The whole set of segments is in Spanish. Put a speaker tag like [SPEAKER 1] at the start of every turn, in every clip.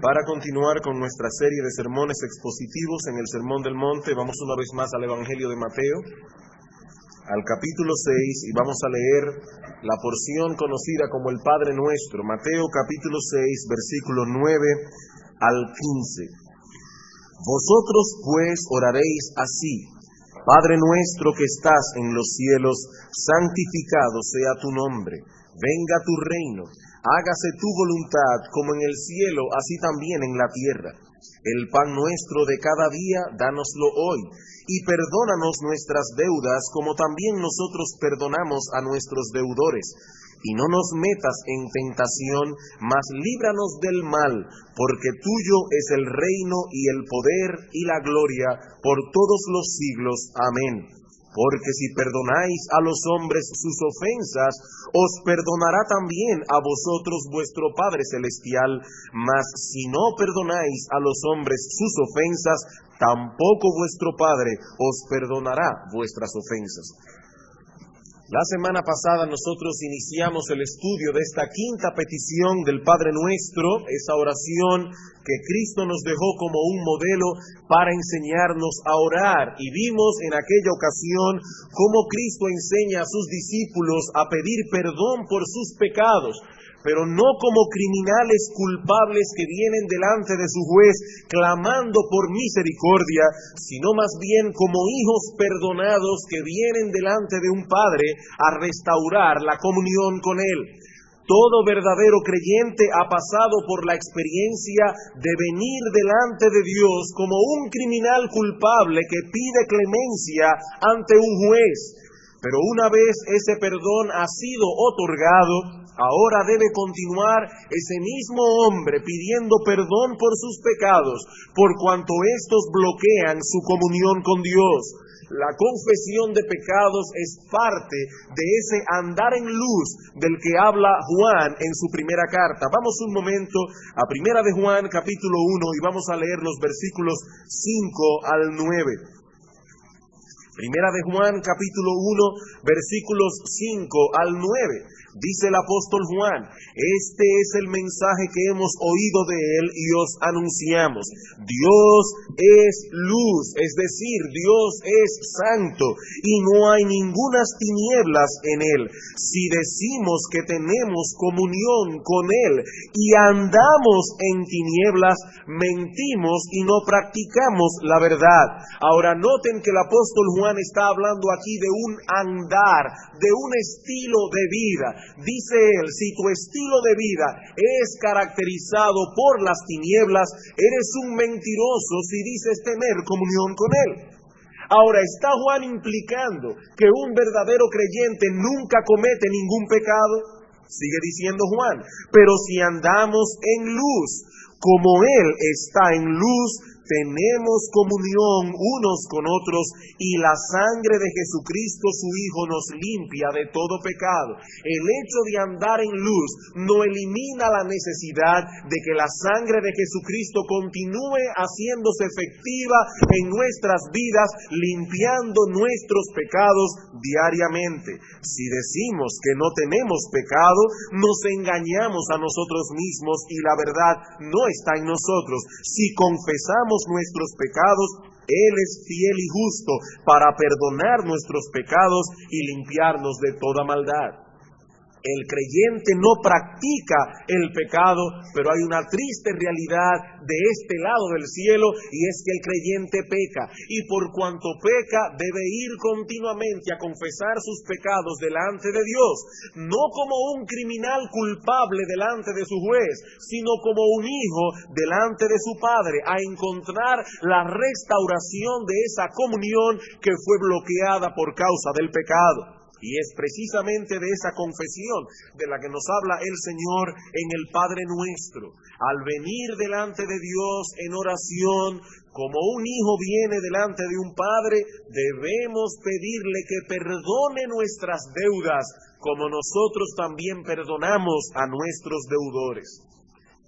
[SPEAKER 1] Para continuar con nuestra serie de sermones expositivos en el Sermón del Monte, vamos una vez más al Evangelio de Mateo, al capítulo 6, y vamos a leer la porción conocida como el Padre Nuestro, Mateo capítulo 6, versículo 9 al 15. Vosotros pues oraréis así: Padre nuestro que estás en los cielos, santificado sea tu nombre, venga tu reino. Hágase tu voluntad como en el cielo, así también en la tierra. El pan nuestro de cada día, dánoslo hoy, y perdónanos nuestras deudas, como también nosotros perdonamos a nuestros deudores. Y no nos metas en tentación, mas líbranos del mal, porque tuyo es el reino y el poder y la gloria por todos los siglos. Amén. Porque si perdonáis a los hombres sus ofensas, os perdonará también a vosotros vuestro Padre Celestial. Mas si no perdonáis a los hombres sus ofensas, tampoco vuestro Padre os perdonará vuestras ofensas. La semana pasada nosotros iniciamos el estudio de esta quinta petición del Padre Nuestro, esa oración que Cristo nos dejó como un modelo para enseñarnos a orar. Y vimos en aquella ocasión cómo Cristo enseña a sus discípulos a pedir perdón por sus pecados, pero no como criminales culpables que vienen delante de su juez clamando por misericordia, sino más bien como hijos perdonados que vienen delante de un Padre a restaurar la comunión con Él. Todo verdadero creyente ha pasado por la experiencia de venir delante de Dios como un criminal culpable que pide clemencia ante un juez. Pero una vez ese perdón ha sido otorgado, ahora debe continuar ese mismo hombre pidiendo perdón por sus pecados, por cuanto estos bloquean su comunión con Dios. La confesión de pecados es parte de ese andar en luz del que habla Juan en su primera carta. Vamos un momento a Primera de Juan, capítulo 1, y vamos a leer los versículos 5 al 9. Primera de Juan, capítulo 1, versículos 5 al 9. Dice el apóstol Juan: este es el mensaje que hemos oído de él y os anunciamos. Dios es luz, es decir, Dios es santo, y no hay ningunas tinieblas en él. Si decimos que tenemos comunión con él y andamos en tinieblas, mentimos y no practicamos la verdad. Ahora noten que el apóstol Juan está hablando aquí de un andar, de un estilo de vida. Dice él: si tu estilo de vida es caracterizado por las tinieblas, eres un mentiroso si dices tener comunión con él. Ahora, ¿está Juan implicando que un verdadero creyente nunca comete ningún pecado? Sigue diciendo Juan: pero si andamos en luz, como él está en luz, tenemos comunión unos con otros, y la sangre de Jesucristo su Hijo nos limpia de todo pecado. El hecho de andar en luz no elimina la necesidad de que la sangre de Jesucristo continúe haciéndose efectiva en nuestras vidas, limpiando nuestros pecados diariamente. Si decimos que no tenemos pecado, nos engañamos a nosotros mismos y la verdad no está en nosotros. Si confesamos nuestros pecados, Él es fiel y justo para perdonar nuestros pecados y limpiarnos de toda maldad. El creyente no practica el pecado, pero hay una triste realidad de este lado del cielo, y es que el creyente peca, y por cuanto peca debe ir continuamente a confesar sus pecados delante de Dios, no como un criminal culpable delante de su juez, sino como un hijo delante de su padre, a encontrar la restauración de esa comunión que fue bloqueada por causa del pecado. Y es precisamente de esa confesión de la que nos habla el Señor en el Padre Nuestro. Al venir delante de Dios en oración, como un hijo viene delante de un padre, debemos pedirle que perdone nuestras deudas, como nosotros también perdonamos a nuestros deudores.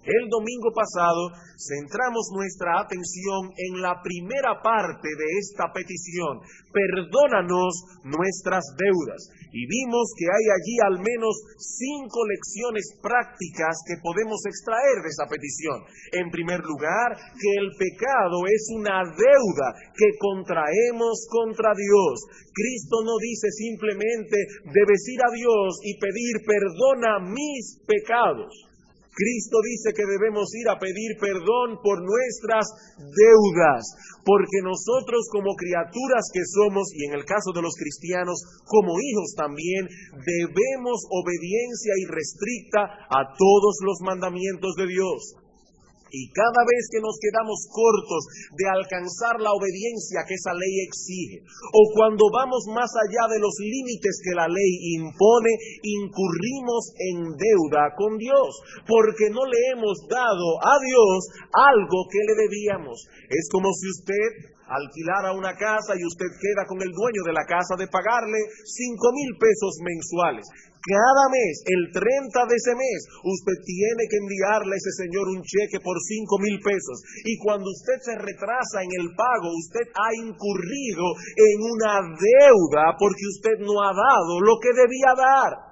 [SPEAKER 1] El domingo pasado centramos nuestra atención en la primera parte de esta petición: perdónanos nuestras deudas. Y vimos que hay allí al menos 5 lecciones prácticas que podemos extraer de esa petición. En primer lugar, que el pecado es una deuda que contraemos contra Dios. Cristo no dice simplemente: debes ir a Dios y pedir perdona mis pecados. Cristo dice que debemos ir a pedir perdón por nuestras deudas, porque nosotros como criaturas que somos, y en el caso de los cristianos como hijos también, debemos obediencia irrestricta a todos los mandamientos de Dios. Y cada vez que nos quedamos cortos de alcanzar la obediencia que esa ley exige, o cuando vamos más allá de los límites que la ley impone, incurrimos en deuda con Dios, porque no le hemos dado a Dios algo que le debíamos. Es como si usted alquilara una casa y usted queda con el dueño de la casa de pagarle 5,000 pesos mensuales. Cada mes, el 30 de ese mes, usted tiene que enviarle a ese señor un cheque por 5,000 pesos. Y cuando usted se retrasa en el pago, usted ha incurrido en una deuda porque usted no ha dado lo que debía dar.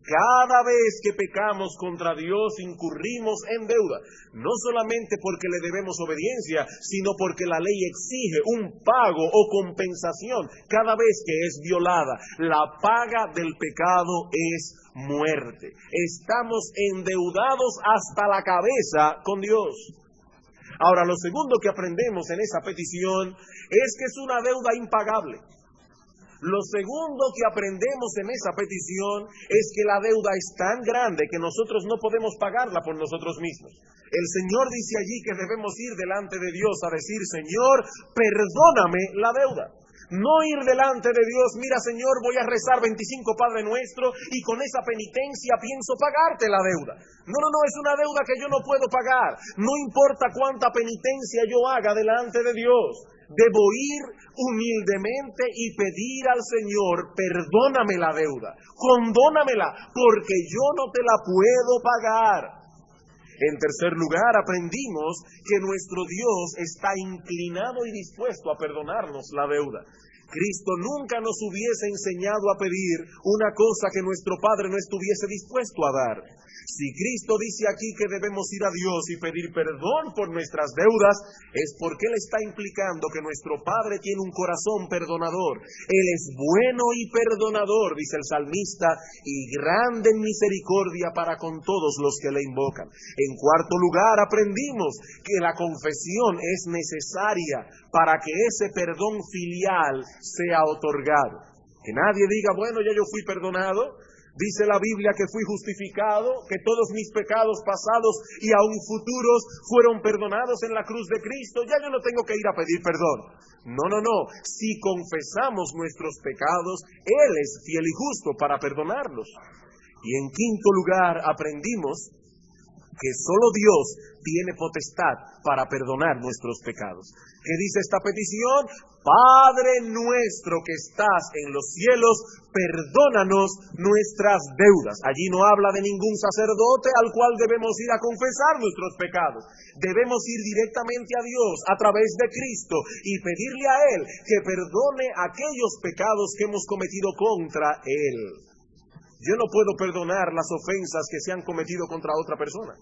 [SPEAKER 1] Cada vez que pecamos contra Dios incurrimos en deuda, no solamente porque le debemos obediencia, sino porque la ley exige un pago o compensación cada vez que es violada. La paga del pecado es muerte. Estamos endeudados hasta la cabeza con Dios. Ahora, lo segundo que aprendemos en esa petición es que es una deuda impagable. Lo segundo que aprendemos en esa petición es que la deuda es tan grande que nosotros no podemos pagarla por nosotros mismos. El Señor dice allí que debemos ir delante de Dios a decir: Señor, perdóname la deuda. No ir delante de Dios: mira, Señor, voy a rezar 25 Padre Nuestro y con esa penitencia pienso pagarte la deuda. No, es una deuda que yo no puedo pagar. No importa cuánta penitencia yo haga delante de Dios. Debo ir humildemente y pedir al Señor: perdóname la deuda, condónamela, porque yo no te la puedo pagar. En tercer lugar, aprendimos que nuestro Dios está inclinado y dispuesto a perdonarnos la deuda. Cristo nunca nos hubiese enseñado a pedir una cosa que nuestro Padre no estuviese dispuesto a dar. Si Cristo dice aquí que debemos ir a Dios y pedir perdón por nuestras deudas, es porque Él está implicando que nuestro Padre tiene un corazón perdonador. Él es bueno y perdonador, dice el salmista, y grande en misericordia para con todos los que le invocan. En cuarto lugar, aprendimos que la confesión es necesaria para que ese perdón filial sea otorgado. Que nadie diga: bueno, ya yo fui perdonado. Dice la Biblia que fui justificado, que todos mis pecados pasados y aún futuros fueron perdonados en la cruz de Cristo. Ya yo no tengo que ir a pedir perdón. No. Si confesamos nuestros pecados, Él es fiel y justo para perdonarlos. Y en quinto lugar, aprendimos que solo Dios tiene potestad para perdonar nuestros pecados. ¿Qué dice esta petición? Padre nuestro que estás en los cielos, perdónanos nuestras deudas. Allí no habla de ningún sacerdote al cual debemos ir a confesar nuestros pecados. Debemos ir directamente a Dios a través de Cristo y pedirle a Él que perdone aquellos pecados que hemos cometido contra Él. Yo no puedo perdonar las ofensas que se han cometido contra otra persona.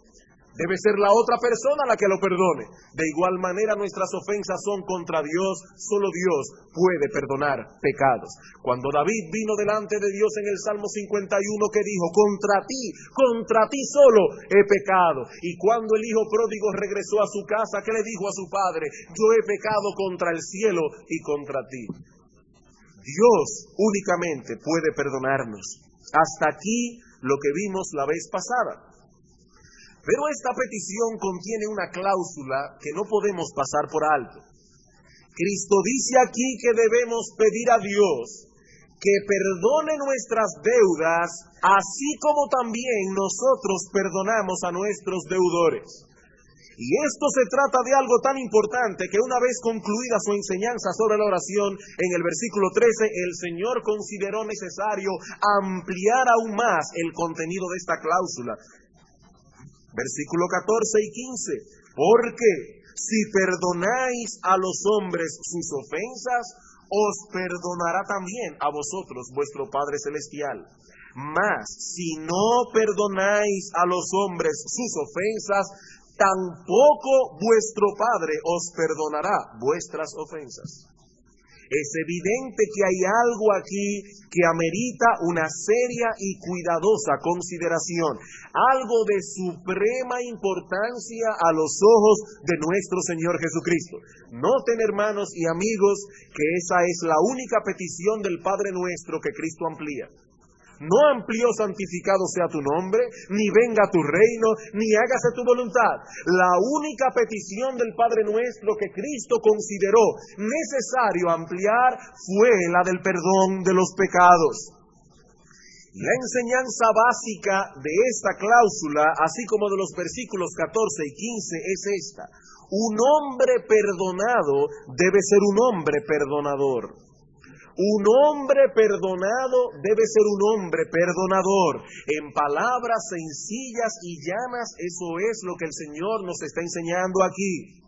[SPEAKER 1] Debe ser la otra persona la que lo perdone. De igual manera, nuestras ofensas son contra Dios. Solo Dios puede perdonar pecados. Cuando David vino delante de Dios en el Salmo 51, que dijo: contra ti solo he pecado. Y cuando el hijo pródigo regresó a su casa, ¿qué le dijo a su padre? Yo he pecado contra el cielo y contra ti. Dios únicamente puede perdonarnos. Hasta aquí lo que vimos la vez pasada. Pero esta petición contiene una cláusula que no podemos pasar por alto. Cristo dice aquí que debemos pedir a Dios que perdone nuestras deudas, así como también nosotros perdonamos a nuestros deudores. Y esto se trata de algo tan importante que una vez concluida su enseñanza sobre la oración, en el versículo 13, el Señor consideró necesario ampliar aún más el contenido de esta cláusula. Versículo 14 y 15. Porque si perdonáis a los hombres sus ofensas, os perdonará también a vosotros vuestro Padre Celestial. Mas si no perdonáis a los hombres sus ofensas, tampoco vuestro Padre os perdonará vuestras ofensas. Es evidente que hay algo aquí que amerita una seria y cuidadosa consideración, algo de suprema importancia a los ojos de nuestro Señor Jesucristo. Noten, hermanos y amigos, que esa es la única petición del Padre nuestro que Cristo amplía. No amplió santificado sea tu nombre, ni venga tu reino, ni hágase tu voluntad. La única petición del Padre nuestro que Cristo consideró necesario ampliar fue la del perdón de los pecados. La enseñanza básica de esta cláusula, así como de los versículos 14 y 15, es esta: un hombre perdonado debe ser un hombre perdonador. Un hombre perdonado debe ser un hombre perdonador. En palabras sencillas y llanas, eso es lo que el Señor nos está enseñando aquí.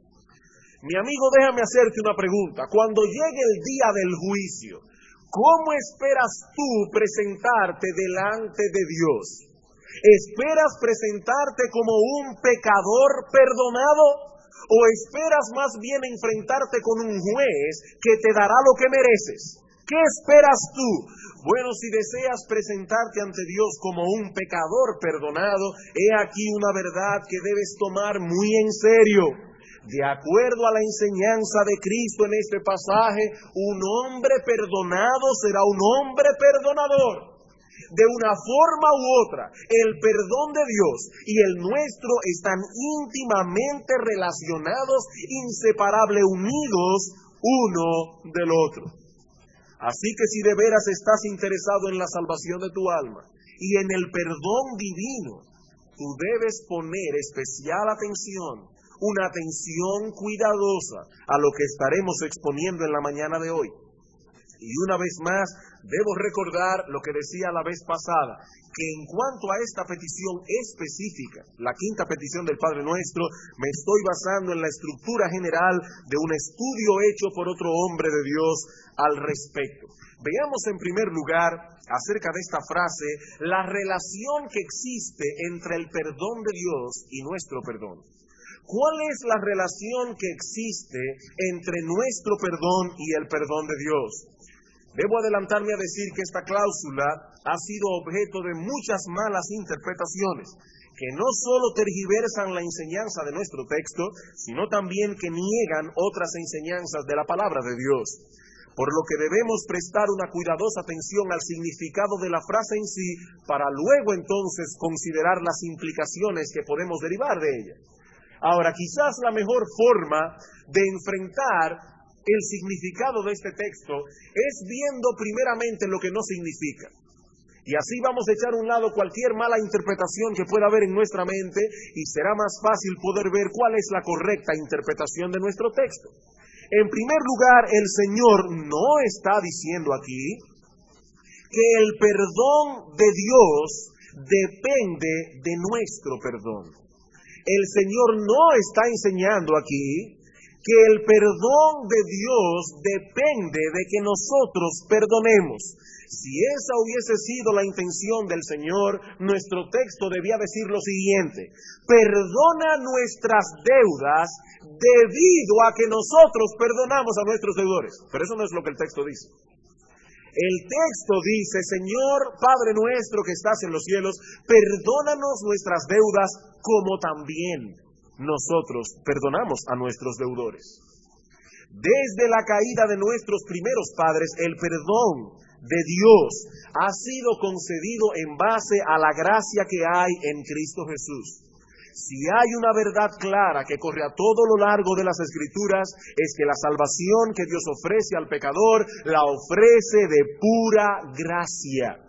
[SPEAKER 1] Mi amigo, déjame hacerte una pregunta. Cuando llegue el día del juicio, ¿cómo esperas tú presentarte delante de Dios? ¿Esperas presentarte como un pecador perdonado? ¿O esperas más bien enfrentarte con un juez que te dará lo que mereces? ¿Qué esperas tú? Bueno, si deseas presentarte ante Dios como un pecador perdonado, he aquí una verdad que debes tomar muy en serio. De acuerdo a la enseñanza de Cristo en este pasaje, un hombre perdonado será un hombre perdonador. De una forma u otra, el perdón de Dios y el nuestro están íntimamente relacionados, inseparables, unidos uno del otro. Así que si de veras estás interesado en la salvación de tu alma y en el perdón divino, tú debes poner especial atención, una atención cuidadosa a lo que estaremos exponiendo en la mañana de hoy. Y una vez más, debo recordar lo que decía la vez pasada, que en cuanto a esta petición específica, la quinta petición del Padre Nuestro, me estoy basando en la estructura general de un estudio hecho por otro hombre de Dios al respecto. Veamos en primer lugar, acerca de esta frase, la relación que existe entre el perdón de Dios y nuestro perdón. ¿Cuál es la relación que existe entre nuestro perdón y el perdón de Dios? Debo adelantarme a decir que esta cláusula ha sido objeto de muchas malas interpretaciones, que no solo tergiversan la enseñanza de nuestro texto, sino también que niegan otras enseñanzas de la palabra de Dios. Por lo que debemos prestar una cuidadosa atención al significado de la frase en sí, para luego entonces considerar las implicaciones que podemos derivar de ella. Ahora, quizás la mejor forma de enfrentar el significado de este texto es viendo primeramente lo que no significa. Y así vamos a echar a un lado cualquier mala interpretación que pueda haber en nuestra mente y será más fácil poder ver cuál es la correcta interpretación de nuestro texto. En primer lugar, el Señor no está diciendo aquí que el perdón de Dios depende de nuestro perdón. El Señor no está enseñando aquí que el perdón de Dios depende de que nosotros perdonemos. Si esa hubiese sido la intención del Señor, nuestro texto debía decir lo siguiente: perdona nuestras deudas debido a que nosotros perdonamos a nuestros deudores. Pero eso no es lo que el texto dice. El texto dice: Señor Padre nuestro que estás en los cielos, perdónanos nuestras deudas como también nosotros perdonamos a nuestros deudores. Desde la caída de nuestros primeros padres, el perdón de Dios ha sido concedido en base a la gracia que hay en Cristo Jesús. Si hay una verdad clara que corre a todo lo largo de las Escrituras, es que la salvación que Dios ofrece al pecador, la ofrece de pura gracia.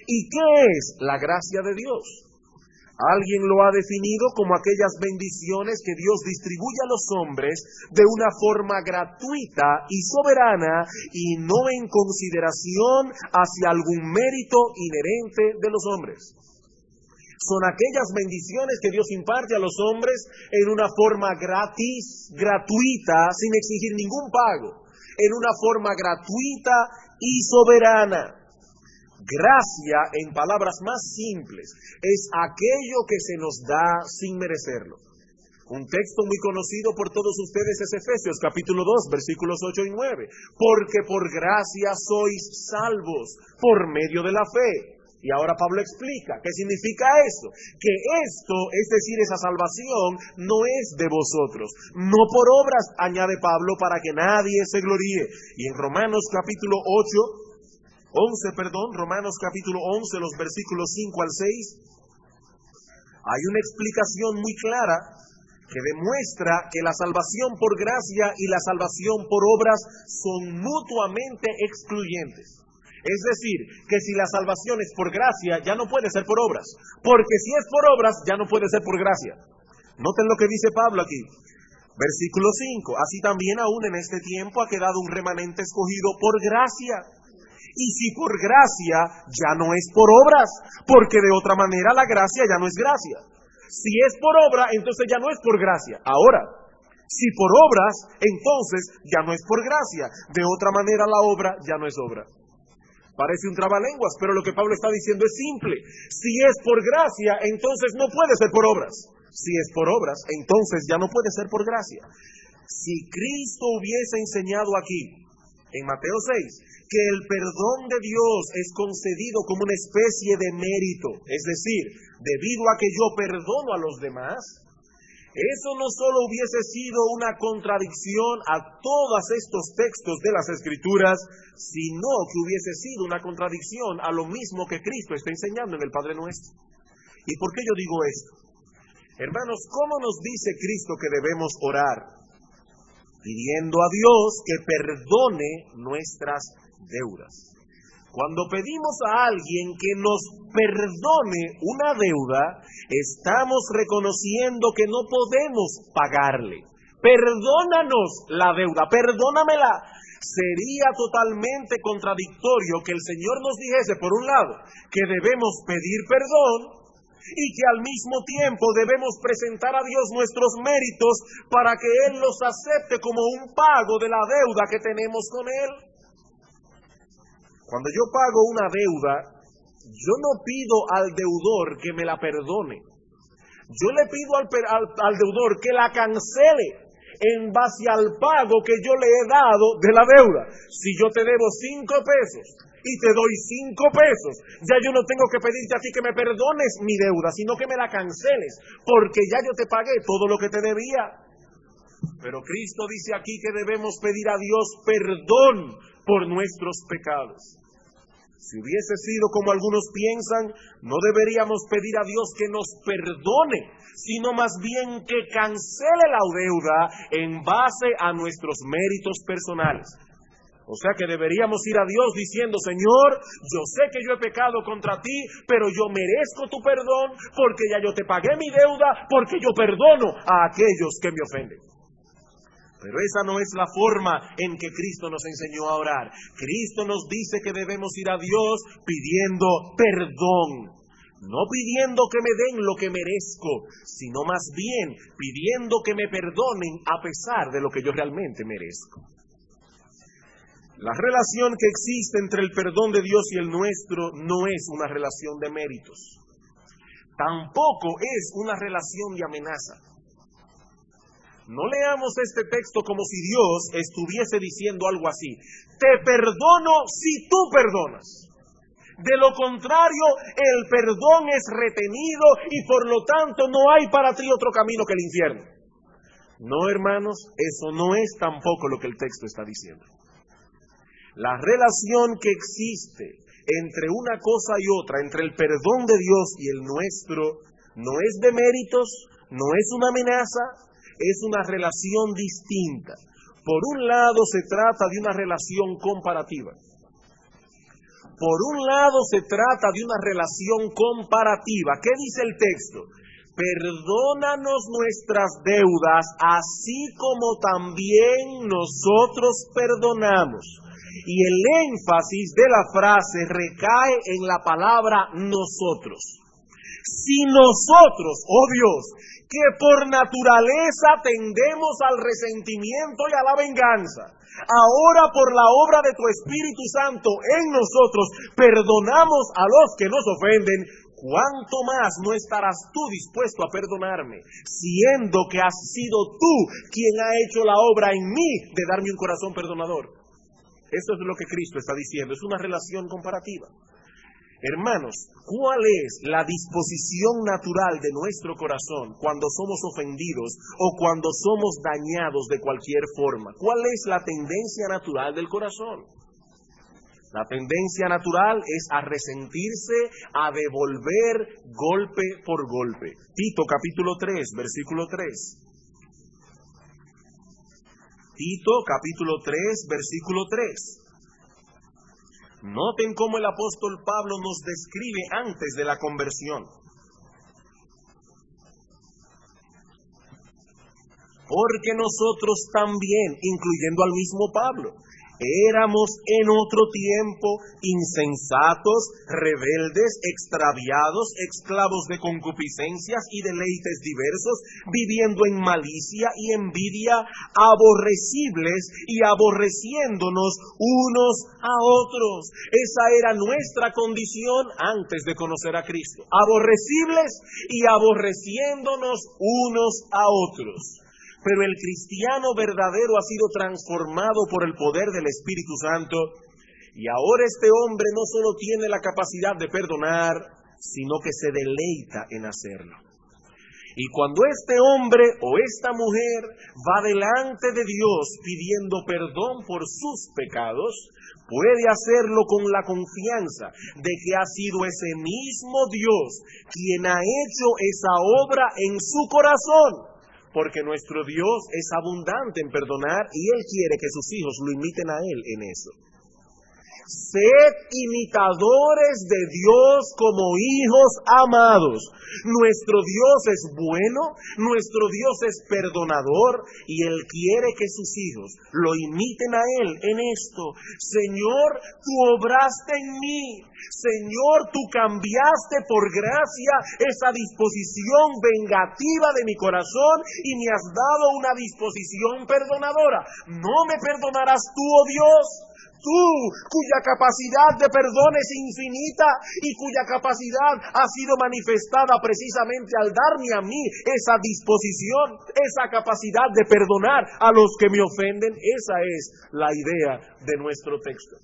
[SPEAKER 1] ¿Y qué es la gracia de Dios? Alguien lo ha definido como aquellas bendiciones que Dios distribuye a los hombres de una forma gratuita y soberana y no en consideración hacia algún mérito inherente de los hombres. Son aquellas bendiciones que Dios imparte a los hombres en una forma gratis, gratuita, sin exigir ningún pago, en una forma gratuita y soberana. Gracia, en palabras más simples, es aquello que se nos da sin merecerlo. Un texto muy conocido por todos ustedes es Efesios capítulo 2, versículos 8 y 9. Porque por gracia sois salvos por medio de la fe. Y ahora Pablo explica, ¿qué significa eso? Que esto, es decir, esa salvación, no es de vosotros, no por obras, añade Pablo, para que nadie se gloríe. Y en Romanos capítulo 11, los versículos 5 al 6, hay una explicación muy clara que demuestra que la salvación por gracia y la salvación por obras son mutuamente excluyentes. Es decir, que si la salvación es por gracia, ya no puede ser por obras. Porque si es por obras, ya no puede ser por gracia. Noten lo que dice Pablo aquí. Versículo 5. Así también aún en este tiempo ha quedado un remanente escogido por gracia. Y si por gracia, ya no es por obras. Porque de otra manera la gracia ya no es gracia. Si es por obra, entonces ya no es por gracia. Ahora, si por obras, entonces ya no es por gracia. De otra manera la obra ya no es obra. Parece un trabalenguas, pero lo que Pablo está diciendo es simple. Si es por gracia, entonces no puede ser por obras. Si es por obras, entonces ya no puede ser por gracia. Si Cristo hubiese enseñado aquí, en Mateo 6, que el perdón de Dios es concedido como una especie de mérito, es decir, debido a que yo perdono a los demás, eso no solo hubiese sido una contradicción a todos estos textos de las Escrituras, sino que hubiese sido una contradicción a lo mismo que Cristo está enseñando en el Padre Nuestro. ¿Y por qué yo digo esto? Hermanos, ¿cómo nos dice Cristo que debemos orar? Pidiendo a Dios que perdone nuestras deudas. Cuando pedimos a alguien que nos perdone una deuda, estamos reconociendo que no podemos pagarle. Perdónanos la deuda, perdónamela. Sería totalmente contradictorio que el Señor nos dijese, por un lado, que debemos pedir perdón y que al mismo tiempo debemos presentar a Dios nuestros méritos para que Él los acepte como un pago de la deuda que tenemos con Él. Cuando yo pago una deuda, yo no pido al deudor que me la perdone. Yo le pido al deudor que la cancele en base al pago que yo le he dado de la deuda. Si yo te debo 5 pesos y te doy 5 pesos, ya yo no tengo que pedirte a ti que me perdones mi deuda, sino que me la canceles, porque ya yo te pagué todo lo que te debía. Pero Cristo dice aquí que debemos pedir a Dios perdón por nuestros pecados. Si hubiese sido como algunos piensan, no deberíamos pedir a Dios que nos perdone, sino más bien que cancele la deuda en base a nuestros méritos personales. O sea que deberíamos ir a Dios diciendo, Señor, yo sé que yo he pecado contra ti, pero yo merezco tu perdón, porque ya yo te pagué mi deuda, porque yo perdono a aquellos que me ofenden. Pero esa no es la forma en que Cristo nos enseñó a orar. Cristo nos dice que debemos ir a Dios pidiendo perdón. No pidiendo que me den lo que merezco, sino más bien pidiendo que me perdonen a pesar de lo que yo realmente merezco. La relación que existe entre el perdón de Dios y el nuestro no es una relación de méritos. Tampoco es una relación de amenaza. No leamos este texto como si Dios estuviese diciendo algo así. Te perdono si tú perdonas. De lo contrario, el perdón es retenido y por lo tanto no hay para ti otro camino que el infierno. No, hermanos, eso no es tampoco lo que el texto está diciendo. La relación que existe entre una cosa y otra, entre el perdón de Dios y el nuestro, no es de méritos, no es una amenaza, es una relación distinta. Por un lado se trata de una relación comparativa. Por un lado se trata de una relación comparativa. ¿Qué dice el texto? Perdónanos nuestras deudas, así como también nosotros perdonamos. Y el énfasis de la frase recae en la palabra nosotros. Si nosotros, oh Dios, que por naturaleza tendemos al resentimiento y a la venganza, ahora por la obra de tu Espíritu Santo en nosotros perdonamos a los que nos ofenden, ¿cuánto más no estarás tú dispuesto a perdonarme, siendo que has sido tú quien ha hecho la obra en mí de darme un corazón perdonador? Eso es lo que Cristo está diciendo, es una relación comparativa. Hermanos, ¿cuál es la disposición natural de nuestro corazón cuando somos ofendidos o cuando somos dañados de cualquier forma? ¿Cuál es la tendencia natural del corazón? La tendencia natural es a resentirse, a devolver golpe por golpe. Tito capítulo 3, versículo 3. Tito capítulo 3, versículo 3. Noten cómo el apóstol Pablo nos describe antes de la conversión. Porque nosotros también, incluyendo al mismo Pablo, éramos en otro tiempo insensatos, rebeldes, extraviados, esclavos de concupiscencias y deleites diversos, viviendo en malicia y envidia, aborrecibles y aborreciéndonos unos a otros. Esa era nuestra condición antes de conocer a Cristo. Aborrecibles y aborreciéndonos unos a otros. Pero el cristiano verdadero ha sido transformado por el poder del Espíritu Santo y ahora este hombre no solo tiene la capacidad de perdonar, sino que se deleita en hacerlo. Y cuando este hombre o esta mujer va delante de Dios pidiendo perdón por sus pecados, puede hacerlo con la confianza de que ha sido ese mismo Dios quien ha hecho esa obra en su corazón. Porque nuestro Dios es abundante en perdonar y Él quiere que sus hijos lo imiten a Él en eso. Sed imitadores de Dios como hijos amados. Nuestro Dios es bueno, nuestro Dios es perdonador y Él quiere que sus hijos lo imiten a Él en esto. Señor, tú obraste en mí. Señor, tú cambiaste por gracia esa disposición vengativa de mi corazón y me has dado una disposición perdonadora. ¿No me perdonarás tú, oh Dios? Tú, cuya capacidad de perdón es infinita y cuya capacidad ha sido manifestada precisamente al darme a mí esa disposición, esa capacidad de perdonar a los que me ofenden. Esa es la idea de nuestro texto.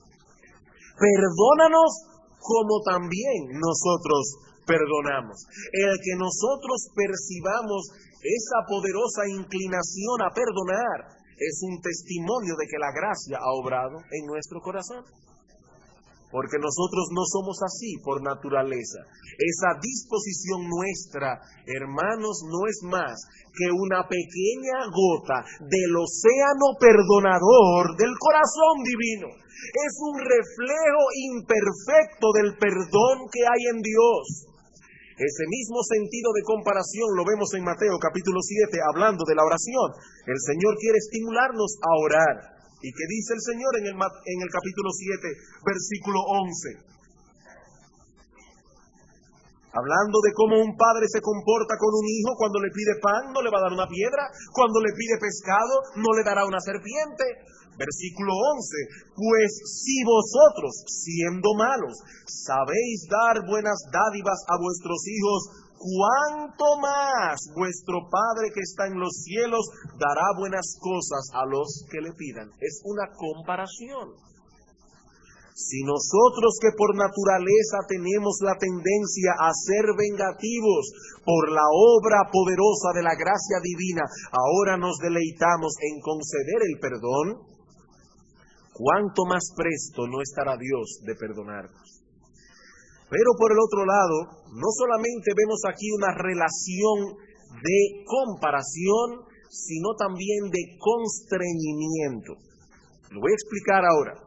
[SPEAKER 1] Perdónanos como también nosotros perdonamos. El que nosotros percibamos esa poderosa inclinación a perdonar es un testimonio de que la gracia ha obrado en nuestro corazón. Porque nosotros no somos así por naturaleza. Esa disposición nuestra, hermanos, no es más que una pequeña gota del océano perdonador del corazón divino. Es un reflejo imperfecto del perdón que hay en Dios. Ese mismo sentido de comparación lo vemos en Mateo capítulo 7, hablando de la oración. El Señor quiere estimularnos a orar. ¿Y qué dice el Señor en el capítulo 7, versículo 11? Hablando de cómo un padre se comporta con un hijo: cuando le pide pan no le va a dar una piedra, cuando le pide pescado no le dará una serpiente. Versículo 11, pues si vosotros, siendo malos, sabéis dar buenas dádivas a vuestros hijos, ¿cuánto más vuestro Padre que está en los cielos dará buenas cosas a los que le pidan? Es una comparación. Si nosotros que por naturaleza tenemos la tendencia a ser vengativos por la obra poderosa de la gracia divina, ahora nos deleitamos en conceder el perdón, ¿cuánto más presto no estará Dios de perdonarnos? Pero por el otro lado, no solamente vemos aquí una relación de comparación, sino también de constreñimiento. Lo voy a explicar ahora.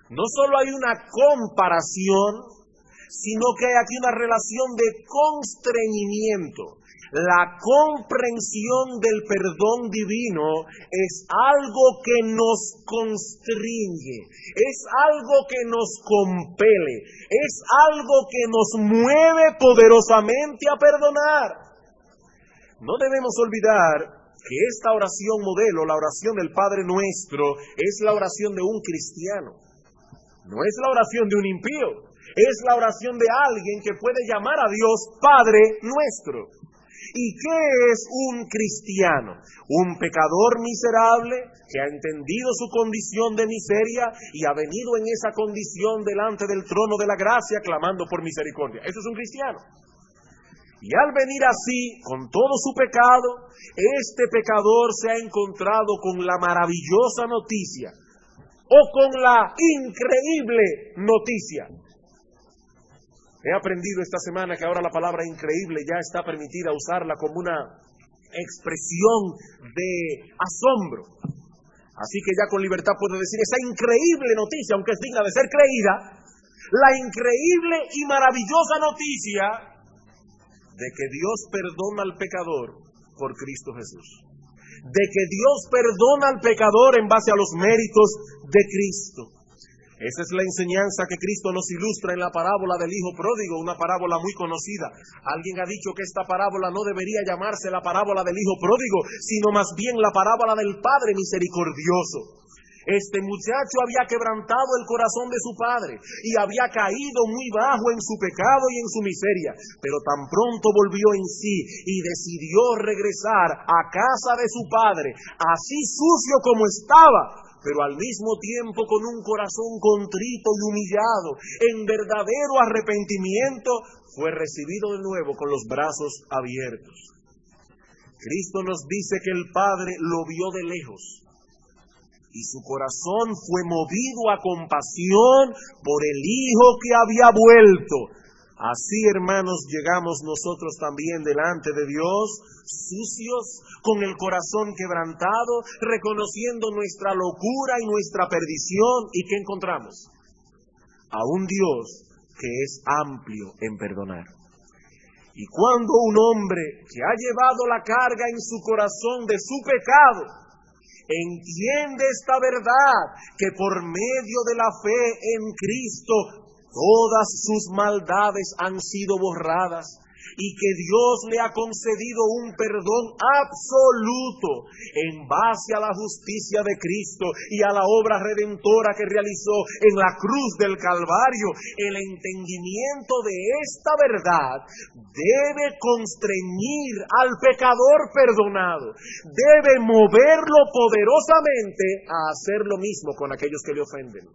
[SPEAKER 1] No solo hay una comparación, sino que hay aquí una relación de constreñimiento. La comprensión del perdón divino es algo que nos constriñe, es algo que nos compele, es algo que nos mueve poderosamente a perdonar. No debemos olvidar que esta oración modelo, la oración del Padre Nuestro, es la oración de un cristiano. No es la oración de un impío, es la oración de alguien que puede llamar a Dios Padre Nuestro. ¿Y qué es un cristiano? Un pecador miserable que ha entendido su condición de miseria y ha venido en esa condición delante del trono de la gracia clamando por misericordia. Eso es un cristiano. Y al venir así, con todo su pecado, este pecador se ha encontrado con la maravillosa noticia o con la increíble noticia. He aprendido esta semana que ahora la palabra increíble ya está permitida usarla como una expresión de asombro. Así que ya con libertad puedo decir esa increíble noticia, aunque es digna de ser creída, la increíble y maravillosa noticia de que Dios perdona al pecador por Cristo Jesús. De que Dios perdona al pecador en base a los méritos de Cristo. Esa es la enseñanza que Cristo nos ilustra en la parábola del Hijo Pródigo, una parábola muy conocida. Alguien ha dicho que esta parábola no debería llamarse la parábola del Hijo Pródigo, sino más bien la parábola del Padre Misericordioso. Este muchacho había quebrantado el corazón de su padre y había caído muy bajo en su pecado y en su miseria, pero tan pronto volvió en sí y decidió regresar a casa de su padre, así sucio como estaba, pero al mismo tiempo con un corazón contrito y humillado, en verdadero arrepentimiento, fue recibido de nuevo con los brazos abiertos. Cristo nos dice que el Padre lo vio de lejos y su corazón fue movido a compasión por el Hijo que había vuelto. Así, hermanos, llegamos nosotros también delante de Dios, sucios, con el corazón quebrantado, reconociendo nuestra locura y nuestra perdición. ¿Y qué encontramos? A un Dios que es amplio en perdonar. Y cuando un hombre que ha llevado la carga en su corazón de su pecado, entiende esta verdad, que por medio de la fe en Cristo, todas sus maldades han sido borradas y que Dios le ha concedido un perdón absoluto en base a la justicia de Cristo y a la obra redentora que realizó en la cruz del Calvario. El entendimiento de esta verdad debe constreñir al pecador perdonado, debe moverlo poderosamente a hacer lo mismo con aquellos que le ofenden.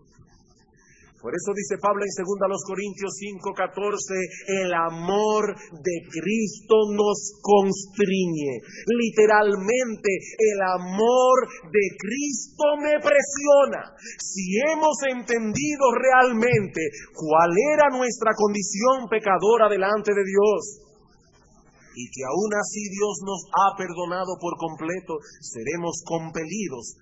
[SPEAKER 1] Por eso dice Pablo en 2 Corintios 5:14, el amor de Cristo nos constriñe. Literalmente, el amor de Cristo me presiona. Si hemos entendido realmente cuál era nuestra condición pecadora delante de Dios, y que aún así Dios nos ha perdonado por completo, seremos compelidos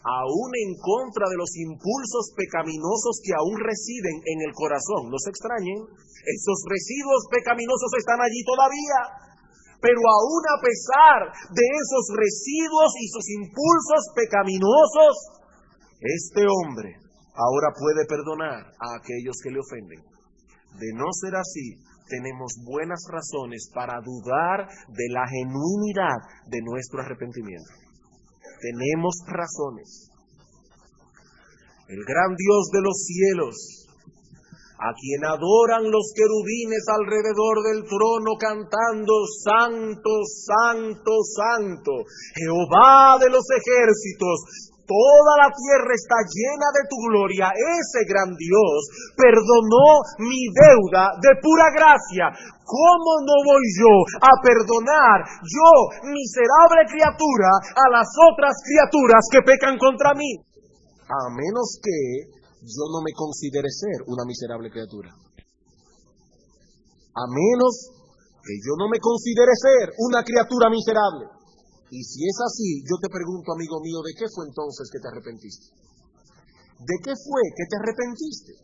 [SPEAKER 1] aún en contra de los impulsos pecaminosos que aún residen en el corazón. No se extrañen, esos residuos pecaminosos están allí todavía, pero aún a pesar de esos residuos y sus impulsos pecaminosos, este hombre ahora puede perdonar a aquellos que le ofenden. De no ser así, tenemos buenas razones para dudar de la genuinidad de nuestro arrepentimiento. Tenemos razones. El gran Dios de los cielos, a quien adoran los querubines alrededor del trono cantando Santo, Santo, Santo, Jehová de los ejércitos, toda la tierra está llena de tu gloria. Ese gran Dios perdonó mi deuda de pura gracia. ¿Cómo no voy yo a perdonar, yo, miserable criatura, a las otras criaturas que pecan contra mí? A menos que yo no me considere ser una miserable criatura. A menos que yo no me considere ser una criatura miserable. Y si es así, yo te pregunto, amigo mío, ¿de qué fue entonces que te arrepentiste? ¿De qué fue que te arrepentiste?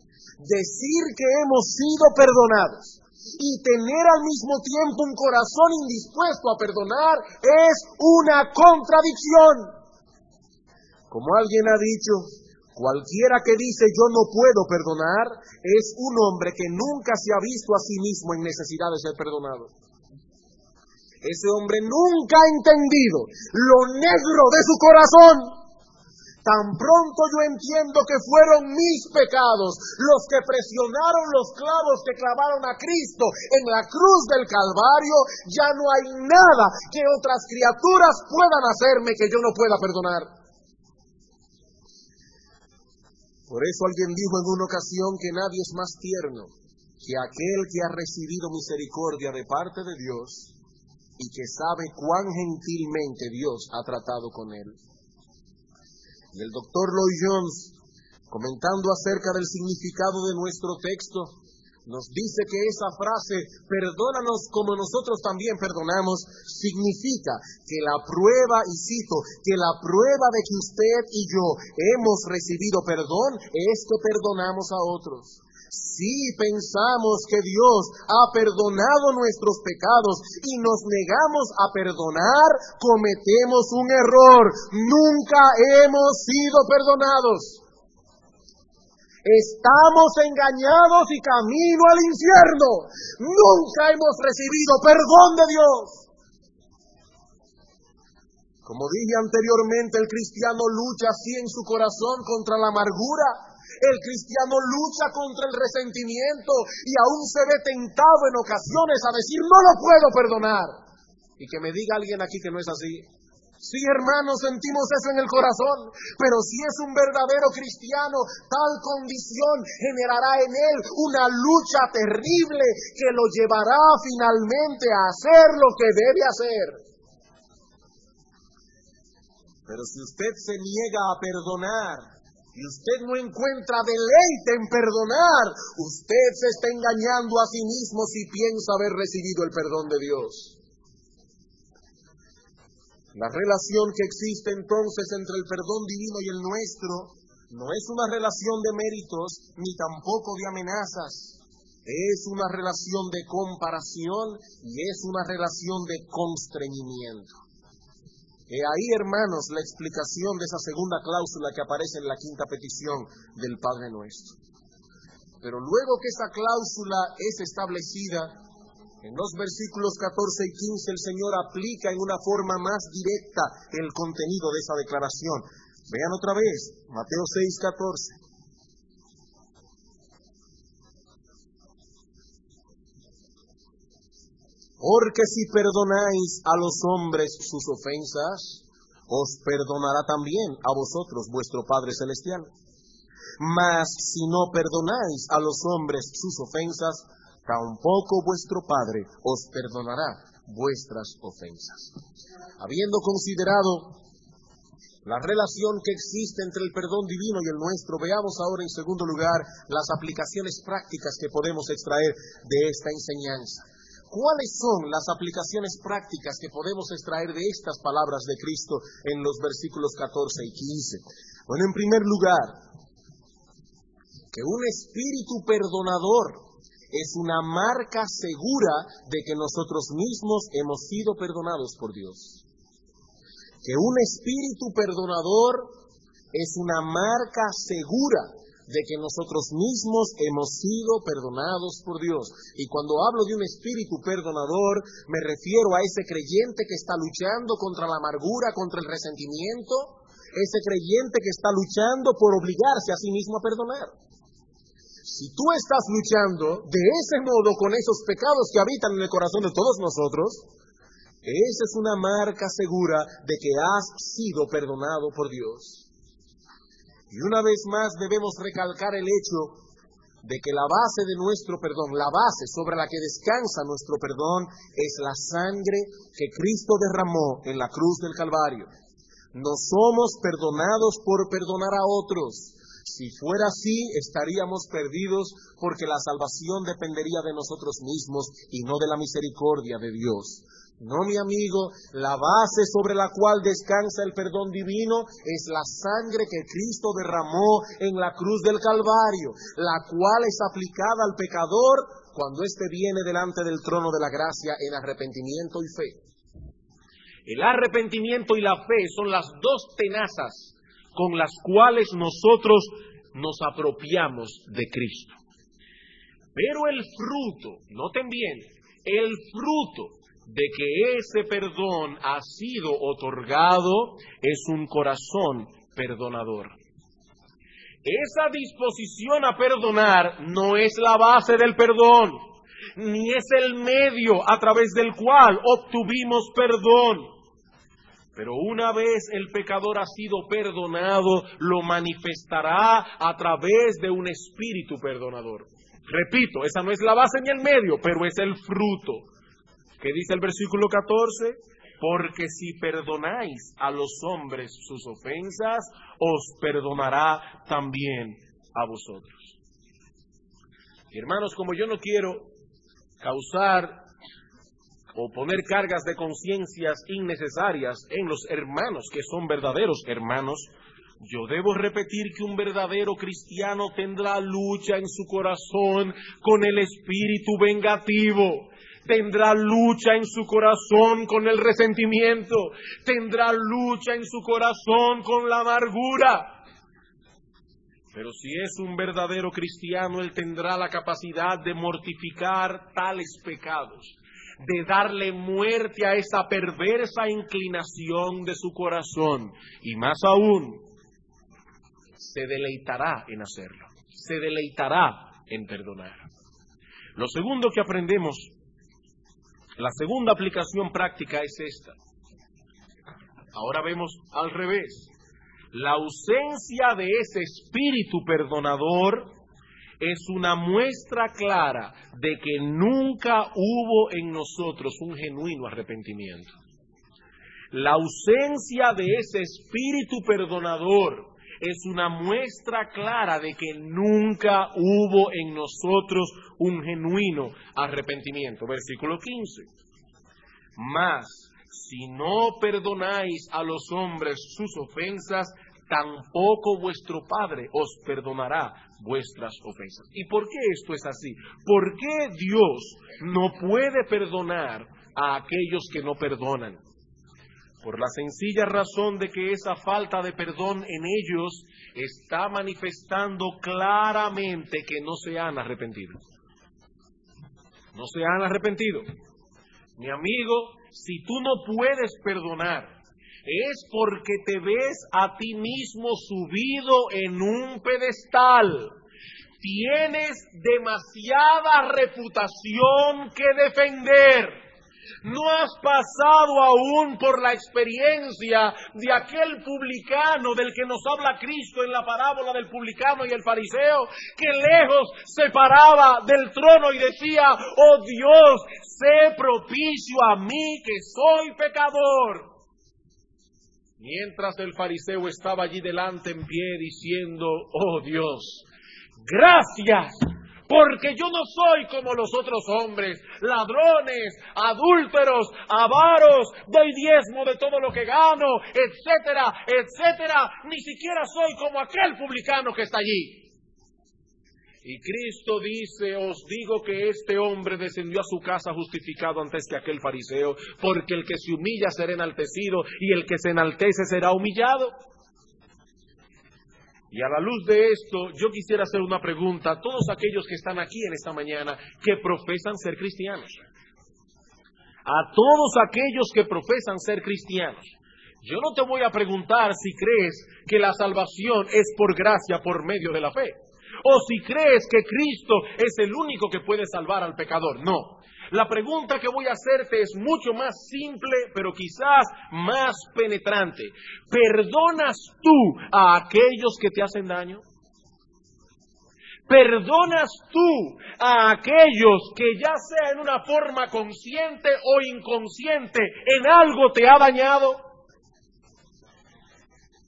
[SPEAKER 1] Decir que hemos sido perdonados y tener al mismo tiempo un corazón indispuesto a perdonar es una contradicción. Como alguien ha dicho, cualquiera que dice yo no puedo perdonar es un hombre que nunca se ha visto a sí mismo en necesidad de ser perdonado. Ese hombre nunca ha entendido lo negro de su corazón. Tan pronto yo entiendo que fueron mis pecados los que presionaron los clavos que clavaron a Cristo en la cruz del Calvario, ya no hay nada que otras criaturas puedan hacerme que yo no pueda perdonar. Por eso alguien dijo en una ocasión que nadie es más tierno que aquel que ha recibido misericordia de parte de Dios y que sabe cuán gentilmente Dios ha tratado con él. Y el doctor Lloyd Jones, comentando acerca del significado de nuestro texto, nos dice que esa frase, perdónanos como nosotros también perdonamos, significa que la prueba, y cito, que la prueba de que usted y yo hemos recibido perdón es que perdonamos a otros. Si pensamos que Dios ha perdonado nuestros pecados y nos negamos a perdonar, cometemos un error. Nunca hemos sido perdonados. Estamos engañados y camino al infierno. Nunca hemos recibido perdón de Dios. Como dije anteriormente, el cristiano lucha así en su corazón contra la amargura. El cristiano lucha contra el resentimiento y aún se ve tentado en ocasiones a decir, no lo puedo perdonar. Y que me diga alguien aquí que no es así. Sí, hermanos, sentimos eso en el corazón, pero si es un verdadero cristiano, tal condición generará en él una lucha terrible que lo llevará finalmente a hacer lo que debe hacer. Pero si usted se niega a perdonar, y usted no encuentra deleite en perdonar, usted se está engañando a sí mismo si piensa haber recibido el perdón de Dios. La relación que existe entonces entre el perdón divino y el nuestro no es una relación de méritos ni tampoco de amenazas. Es una relación de comparación y es una relación de constreñimiento. He ahí, hermanos, la explicación de esa segunda cláusula que aparece en la quinta petición del Padre Nuestro. Pero luego que esa cláusula es establecida, en los versículos 14 y 15 el Señor aplica en una forma más directa el contenido de esa declaración. Vean otra vez, Mateo 6:14. Porque si perdonáis a los hombres sus ofensas, os perdonará también a vosotros vuestro Padre Celestial. Mas si no perdonáis a los hombres sus ofensas, tampoco vuestro Padre os perdonará vuestras ofensas. Habiendo considerado la relación que existe entre el perdón divino y el nuestro, veamos ahora en segundo lugar las aplicaciones prácticas que podemos extraer de esta enseñanza. ¿Cuáles son las aplicaciones prácticas que podemos extraer de estas palabras de Cristo en los versículos 14 y 15? Bueno, en primer lugar, que un espíritu perdonador es una marca segura de que nosotros mismos hemos sido perdonados por Dios. Que un espíritu perdonador es una marca segura de que nosotros mismos hemos sido perdonados por Dios. Y cuando hablo de un espíritu perdonador, me refiero a ese creyente que está luchando contra la amargura, contra el resentimiento, ese creyente que está luchando por obligarse a sí mismo a perdonar. Si tú estás luchando de ese modo con esos pecados que habitan en el corazón de todos nosotros, esa es una marca segura de que has sido perdonado por Dios. Y una vez más debemos recalcar el hecho de que la base de nuestro perdón, la base sobre la que descansa nuestro perdón, es la sangre que Cristo derramó en la cruz del Calvario. No somos perdonados por perdonar a otros. Si fuera así, estaríamos perdidos porque la salvación dependería de nosotros mismos y no de la misericordia de Dios. No, mi amigo, la base sobre la cual descansa el perdón divino es la sangre que Cristo derramó en la cruz del Calvario, la cual es aplicada al pecador cuando éste viene delante del trono de la gracia en arrepentimiento y fe. El arrepentimiento y la fe son las dos tenazas con las cuales nosotros nos apropiamos de Cristo. Pero el fruto, noten bien, el fruto de que ese perdón ha sido otorgado es un corazón perdonador. Esa disposición a perdonar no es la base del perdón, ni es el medio a través del cual obtuvimos perdón. Pero una vez el pecador ha sido perdonado, lo manifestará a través de un espíritu perdonador. Repito, esa no es la base ni el medio, pero es el fruto. ¿Qué dice el versículo 14? Porque si perdonáis a los hombres sus ofensas, os perdonará también a vosotros. Y hermanos, como yo no quiero causar o poner cargas de conciencias innecesarias en los hermanos que son verdaderos hermanos, yo debo repetir que un verdadero cristiano tendrá lucha en su corazón con el espíritu vengativo. Tendrá lucha en su corazón con el resentimiento. Tendrá lucha en su corazón con la amargura. Pero si es un verdadero cristiano, él tendrá la capacidad de mortificar tales pecados, de darle muerte a esa perversa inclinación de su corazón. Y más aún, se deleitará en hacerlo. Se deleitará en perdonar. Lo segundo que aprendemos, la segunda aplicación práctica es esta. Ahora vemos al revés. La ausencia de ese espíritu perdonador es una muestra clara de que nunca hubo en nosotros un genuino arrepentimiento. La ausencia de ese espíritu perdonador es una muestra clara de que nunca hubo en nosotros un genuino arrepentimiento. Versículo 15. Mas, si no perdonáis a los hombres sus ofensas, tampoco vuestro Padre os perdonará vuestras ofensas. ¿Y por qué esto es así? ¿Por qué Dios no puede perdonar a aquellos que no perdonan? Por la sencilla razón de que esa falta de perdón en ellos está manifestando claramente que no se han arrepentido. No se han arrepentido. Mi amigo, si tú no puedes perdonar, es porque te ves a ti mismo subido en un pedestal. Tienes demasiada reputación que defender. No has pasado aún por la experiencia de aquel publicano del que nos habla Cristo en la parábola del publicano y el fariseo, que lejos se paraba del trono y decía: oh Dios, sé propicio a mí que soy pecador. Mientras el fariseo estaba allí delante en pie diciendo: oh Dios, gracias, porque yo no soy como los otros hombres, ladrones, adúlteros, avaros, doy diezmo de todo lo que gano, etcétera, etcétera. Ni siquiera soy como aquel publicano que está allí. Y Cristo dice: os digo que este hombre descendió a su casa justificado antes que aquel fariseo, porque el que se humilla será enaltecido y el que se enaltece será humillado. Y a la luz de esto, yo quisiera hacer una pregunta a todos aquellos que están aquí en esta mañana que profesan ser cristianos. A todos aquellos que profesan ser cristianos. Yo no te voy a preguntar si crees que la salvación es por gracia por medio de la fe, o si crees que Cristo es el único que puede salvar al pecador. No. La pregunta que voy a hacerte es mucho más simple, pero quizás más penetrante. ¿Perdonas tú a aquellos que te hacen daño? ¿Perdonas tú a aquellos que, ya sea en una forma consciente o inconsciente, en algo te ha dañado?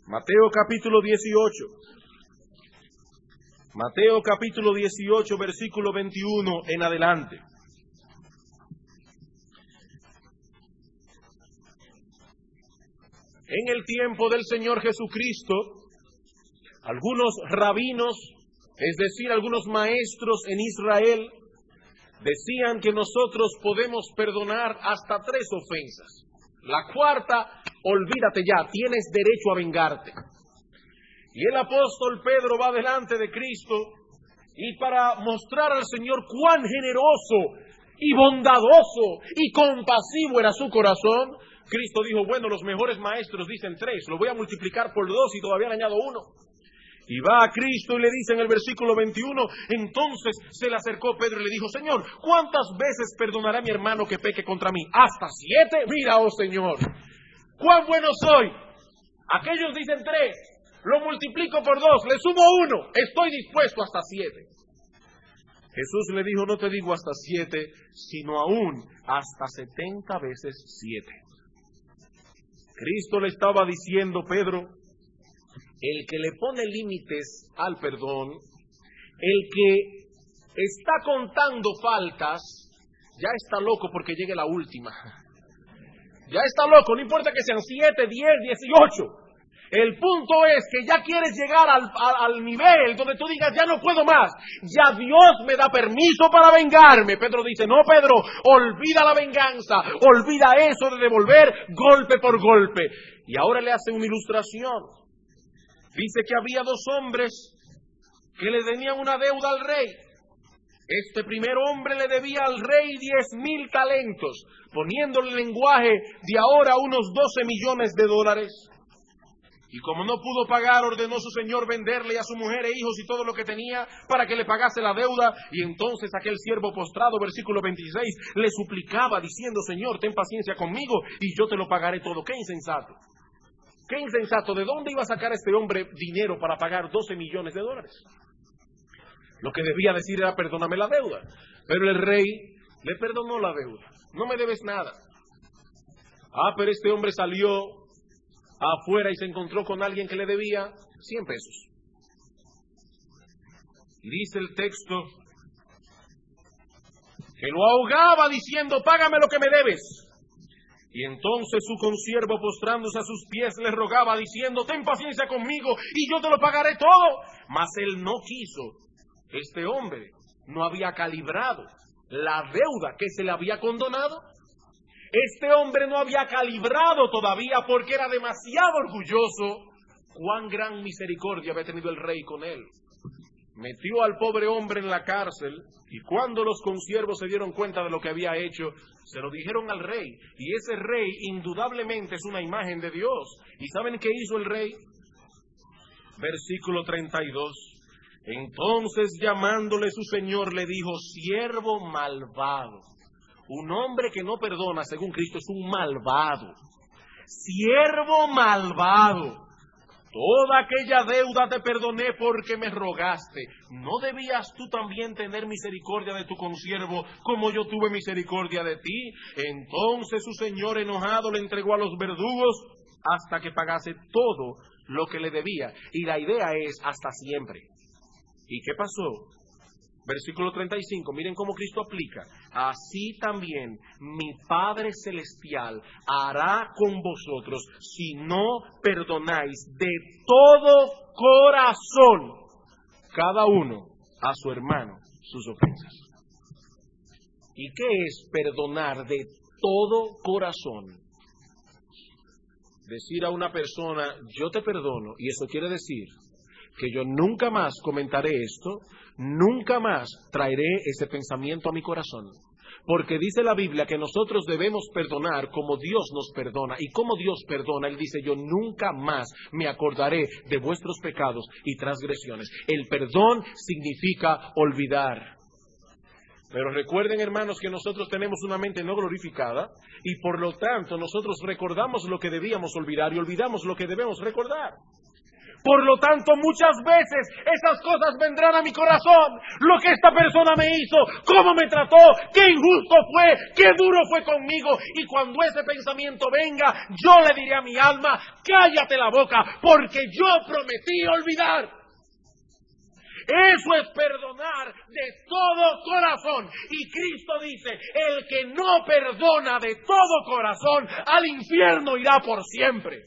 [SPEAKER 1] Mateo capítulo 18. Mateo capítulo 18, versículo 21 en adelante. En el tiempo del Señor Jesucristo, algunos rabinos, es decir, algunos maestros en Israel, Decían que nosotros podemos perdonar hasta 3 ofensas. La cuarta, olvídate ya, tienes derecho a vengarte. Y el apóstol Pedro va delante de Cristo y para mostrar al Señor cuán generoso y bondadoso y compasivo era su corazón, Cristo dijo, bueno, los mejores maestros dicen 3, lo voy a multiplicar por 2 y todavía le añado 1. Y va a Cristo y le dice en el versículo 21, entonces se le acercó Pedro y le dijo, Señor, ¿cuántas veces perdonará a mi hermano que peque contra mí? ¿Hasta 7? Mira, oh Señor, cuán bueno soy. Aquellos dicen 3, lo multiplico por 2, le sumo 1, estoy dispuesto hasta 7. Jesús le dijo, no te digo hasta 7, sino aún hasta 70 veces 7. Cristo le estaba diciendo, Pedro, el que le pone límites al perdón, el que está contando faltas, ya está loco porque llegue la última. Ya está loco, no importa que sean 7, 10, 18. El punto es que ya quieres llegar al nivel donde tú digas, ya no puedo más, ya Dios me da permiso para vengarme. Pedro dice, no Pedro, olvida la venganza, olvida eso de devolver golpe por golpe. Y ahora le hace una ilustración. Dice que había 2 hombres que le tenían una deuda al rey. Este primer hombre le debía al rey 10,000 talentos, poniéndole el lenguaje de ahora unos 12 millones de dólares. Y como no pudo pagar, ordenó su señor venderle a su mujer e hijos y todo lo que tenía para que le pagase la deuda. Y entonces aquel siervo postrado, versículo 26, le suplicaba diciendo, Señor, ten paciencia conmigo y yo te lo pagaré todo. ¡Qué insensato! ¡Qué insensato! ¿De dónde iba a sacar este hombre dinero para pagar 12 millones de dólares? Lo que debía decir era, perdóname la deuda. Pero el rey le perdonó la deuda. No me debes nada. Pero este hombre salió afuera y se encontró con alguien que le debía 100 pesos. Y dice el texto que lo ahogaba diciendo, págame lo que me debes. Y entonces su consiervo, postrándose a sus pies, le rogaba diciendo, ten paciencia conmigo y yo te lo pagaré todo. Mas él no quiso. Este hombre no había calibrado la deuda que se le había condonado. Este hombre no había calibrado todavía porque era demasiado orgulloso. Cuán gran misericordia había tenido el rey con él. Metió al pobre hombre en la cárcel y cuando los consiervos se dieron cuenta de lo que había hecho, se lo dijeron al rey. Y ese rey indudablemente es una imagen de Dios. ¿Y saben qué hizo el rey? Versículo 32. Entonces llamándole su señor le dijo, siervo malvado. Un hombre que no perdona, según Cristo, es un malvado. Siervo malvado. Toda aquella deuda te perdoné porque me rogaste. ¿No debías tú también tener misericordia de tu consiervo como yo tuve misericordia de ti? Entonces su señor enojado le entregó a los verdugos hasta que pagase todo lo que le debía. Y la idea es hasta siempre. ¿Y qué pasó? Versículo 35, miren cómo Cristo aplica. Así también mi Padre Celestial hará con vosotros si no perdonáis de todo corazón cada uno a su hermano sus ofensas. ¿Y qué es perdonar de todo corazón? Decir a una persona, yo te perdono, y eso quiere decir que yo nunca más comentaré esto, nunca más traeré ese pensamiento a mi corazón. Porque dice la Biblia que nosotros debemos perdonar como Dios nos perdona. Y como Dios perdona, Él dice, yo nunca más me acordaré de vuestros pecados y transgresiones. El perdón significa olvidar. Pero recuerden, hermanos, que nosotros tenemos una mente no glorificada y por lo tanto nosotros recordamos lo que debíamos olvidar y olvidamos lo que debemos recordar. Por lo tanto, muchas veces esas cosas vendrán a mi corazón. Lo que esta persona me hizo, cómo me trató, qué injusto fue, qué duro fue conmigo. Y cuando ese pensamiento venga, yo le diré a mi alma, cállate la boca, porque yo prometí olvidar. Eso es perdonar de todo corazón. Y Cristo dice, el que no perdona de todo corazón, al infierno irá por siempre.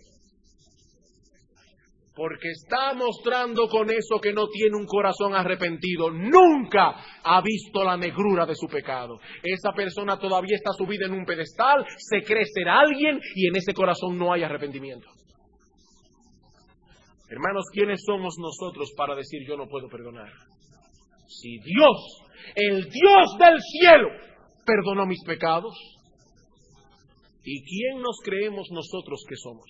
[SPEAKER 2] porque está mostrando con eso que no tiene un corazón arrepentido. Nunca ha visto la negrura de su pecado. Esa persona todavía está subida en un pedestal, se cree ser alguien y en ese corazón no hay arrepentimiento. Hermanos, ¿quiénes somos nosotros para decir yo no puedo perdonar? Si Dios, el Dios del cielo, perdonó mis pecados, ¿y quién nos creemos nosotros que somos?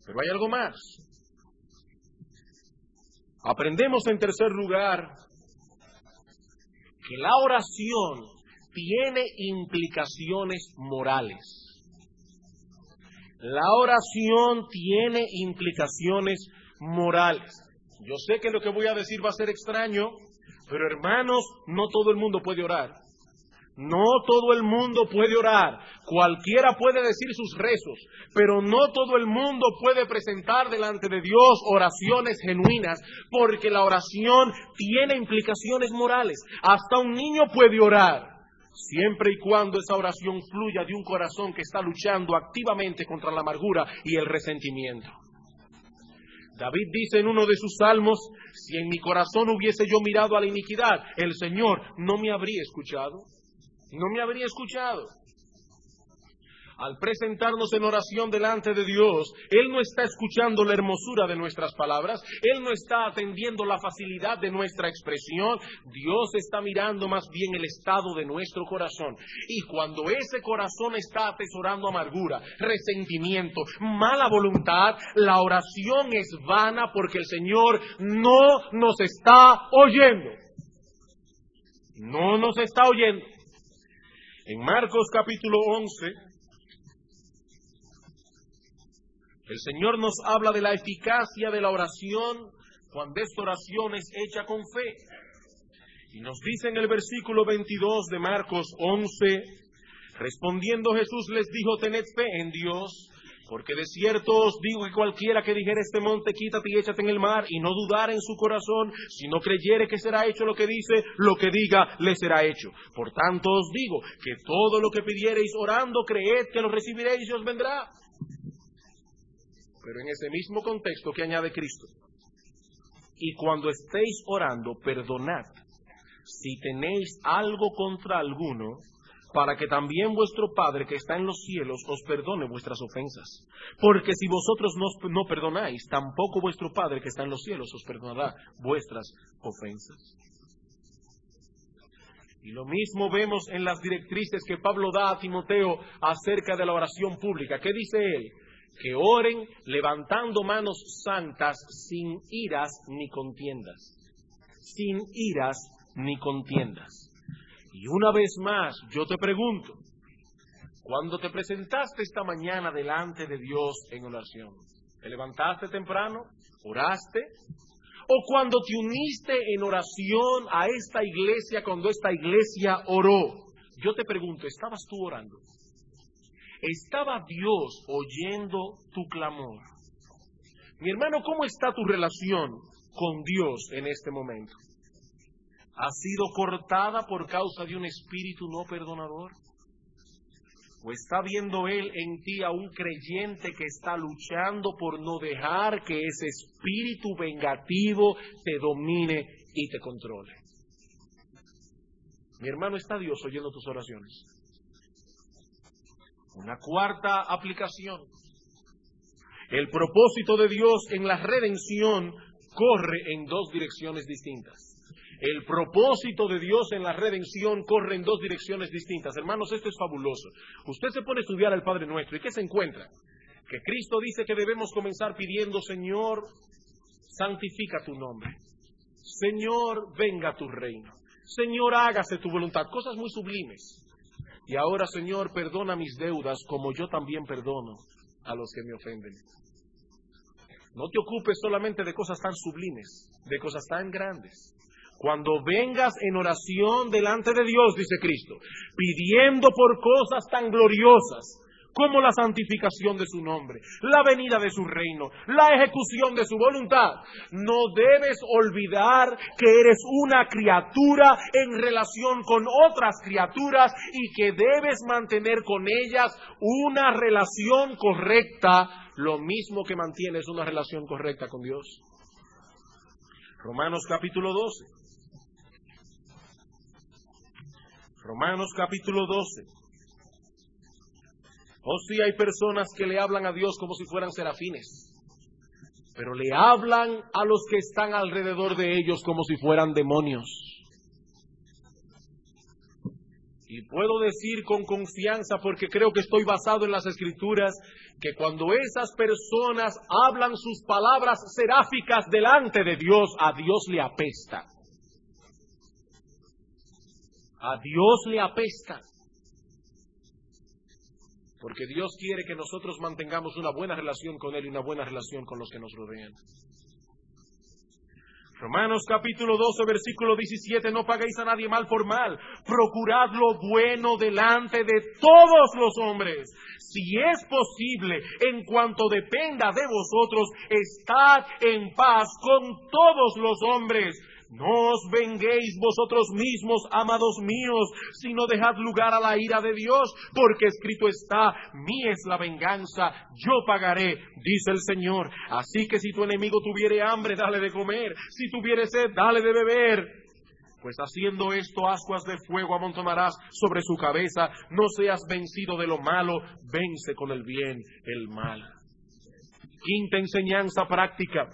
[SPEAKER 2] Pero hay algo más. Aprendemos en tercer lugar que la oración tiene implicaciones morales. La oración tiene implicaciones morales. Yo sé que lo que voy a decir va a ser extraño, pero hermanos, no todo el mundo puede orar. No todo el mundo puede orar. Cualquiera puede decir sus rezos, pero no todo el mundo puede presentar delante de Dios oraciones genuinas, porque la oración tiene implicaciones morales. Hasta un niño puede orar, siempre y cuando esa oración fluya de un corazón que está luchando activamente contra la amargura y el resentimiento. David dice en uno de sus salmos: si en mi corazón hubiese yo mirado a la iniquidad, el Señor no me habría escuchado. No me habría escuchado. Al presentarnos en oración delante de Dios, Él no está escuchando la hermosura de nuestras palabras, Él no está atendiendo la facilidad de nuestra expresión. Dios está mirando más bien el estado de nuestro corazón. Y cuando ese corazón está atesorando amargura, resentimiento, mala voluntad, la oración es vana porque el Señor no nos está oyendo. No nos está oyendo. En Marcos capítulo 11, el Señor nos habla de la eficacia de la oración cuando esta oración es hecha con fe. Y nos dice en el versículo 22 de Marcos 11, respondiendo Jesús les dijo: tened fe en Dios, porque de cierto os digo que cualquiera que dijere este monte, quítate y échate en el mar, y no dudare en su corazón, si no creyere que será hecho lo que dice, lo que diga le será hecho. Por tanto os digo que todo lo que pidiereis orando, creed que lo recibiréis y os vendrá. Pero en ese mismo contexto que añade Cristo: y cuando estéis orando, perdonad si tenéis algo contra alguno, para que también vuestro Padre que está en los cielos os perdone vuestras ofensas. Porque si vosotros no perdonáis, tampoco vuestro Padre que está en los cielos os perdonará vuestras ofensas. Y lo mismo vemos en las directrices que Pablo da a Timoteo acerca de la oración pública. ¿Qué dice él? Que oren levantando manos santas, sin iras ni contiendas. Sin iras ni contiendas. Y una vez más, yo te pregunto, cuando te presentaste esta mañana delante de Dios en oración, ¿te levantaste temprano? ¿Oraste? ¿O cuando te uniste en oración a esta iglesia, cuando esta iglesia oró? Yo te pregunto, ¿estabas tú orando? ¿Estaba Dios oyendo tu clamor? Mi hermano, ¿cómo está tu relación con Dios en este momento? ¿Ha sido cortada por causa de un espíritu no perdonador? ¿O está viendo Él en ti a un creyente que está luchando por no dejar que ese espíritu vengativo te domine y te controle? Mi hermano, ¿está Dios oyendo tus oraciones? Una cuarta aplicación. El propósito de Dios en la redención corre en dos direcciones distintas. El propósito de Dios en la redención corre en dos direcciones distintas. Hermanos, esto es fabuloso. Usted se pone a estudiar al Padre Nuestro, ¿y qué se encuentra? Que Cristo dice que debemos comenzar pidiendo: Señor, santifica tu nombre. Señor, venga tu reino. Señor, hágase tu voluntad. Cosas muy sublimes. Y ahora, Señor, perdona mis deudas como yo también perdono a los que me ofenden. No te ocupes solamente de cosas tan sublimes, de cosas tan grandes. Cuando vengas en oración delante de Dios, dice Cristo, pidiendo por cosas tan gloriosas como la santificación de su nombre, la venida de su reino, la ejecución de su voluntad, no debes olvidar que eres una criatura en relación con otras criaturas y que debes mantener con ellas una relación correcta lo mismo que mantienes una relación correcta con Dios. Romanos capítulo 12. Romanos capítulo 12. Oh, sí, hay personas que le hablan a Dios como si fueran serafines, pero le hablan a los que están alrededor de ellos como si fueran demonios. Y puedo decir con confianza, porque creo que estoy basado en las Escrituras, que cuando esas personas hablan sus palabras seráficas delante de Dios, a Dios le apesta. A Dios le apesta. Porque Dios quiere que nosotros mantengamos una buena relación con Él y una buena relación con los que nos rodean. Romanos capítulo 12, versículo 17, no paguéis a nadie mal por mal, procurad lo bueno delante de todos los hombres. Si es posible, en cuanto dependa de vosotros, estad en paz con todos los hombres. No os venguéis vosotros mismos, amados míos, sino dejad lugar a la ira de Dios, porque escrito está, mía es la venganza, yo pagaré, dice el Señor. Así que si tu enemigo tuviere hambre, dale de comer, si tuviere sed, dale de beber. Pues haciendo esto, ascuas de fuego amontonarás sobre su cabeza. No seas vencido de lo malo, vence con el bien el mal. Quinta enseñanza práctica.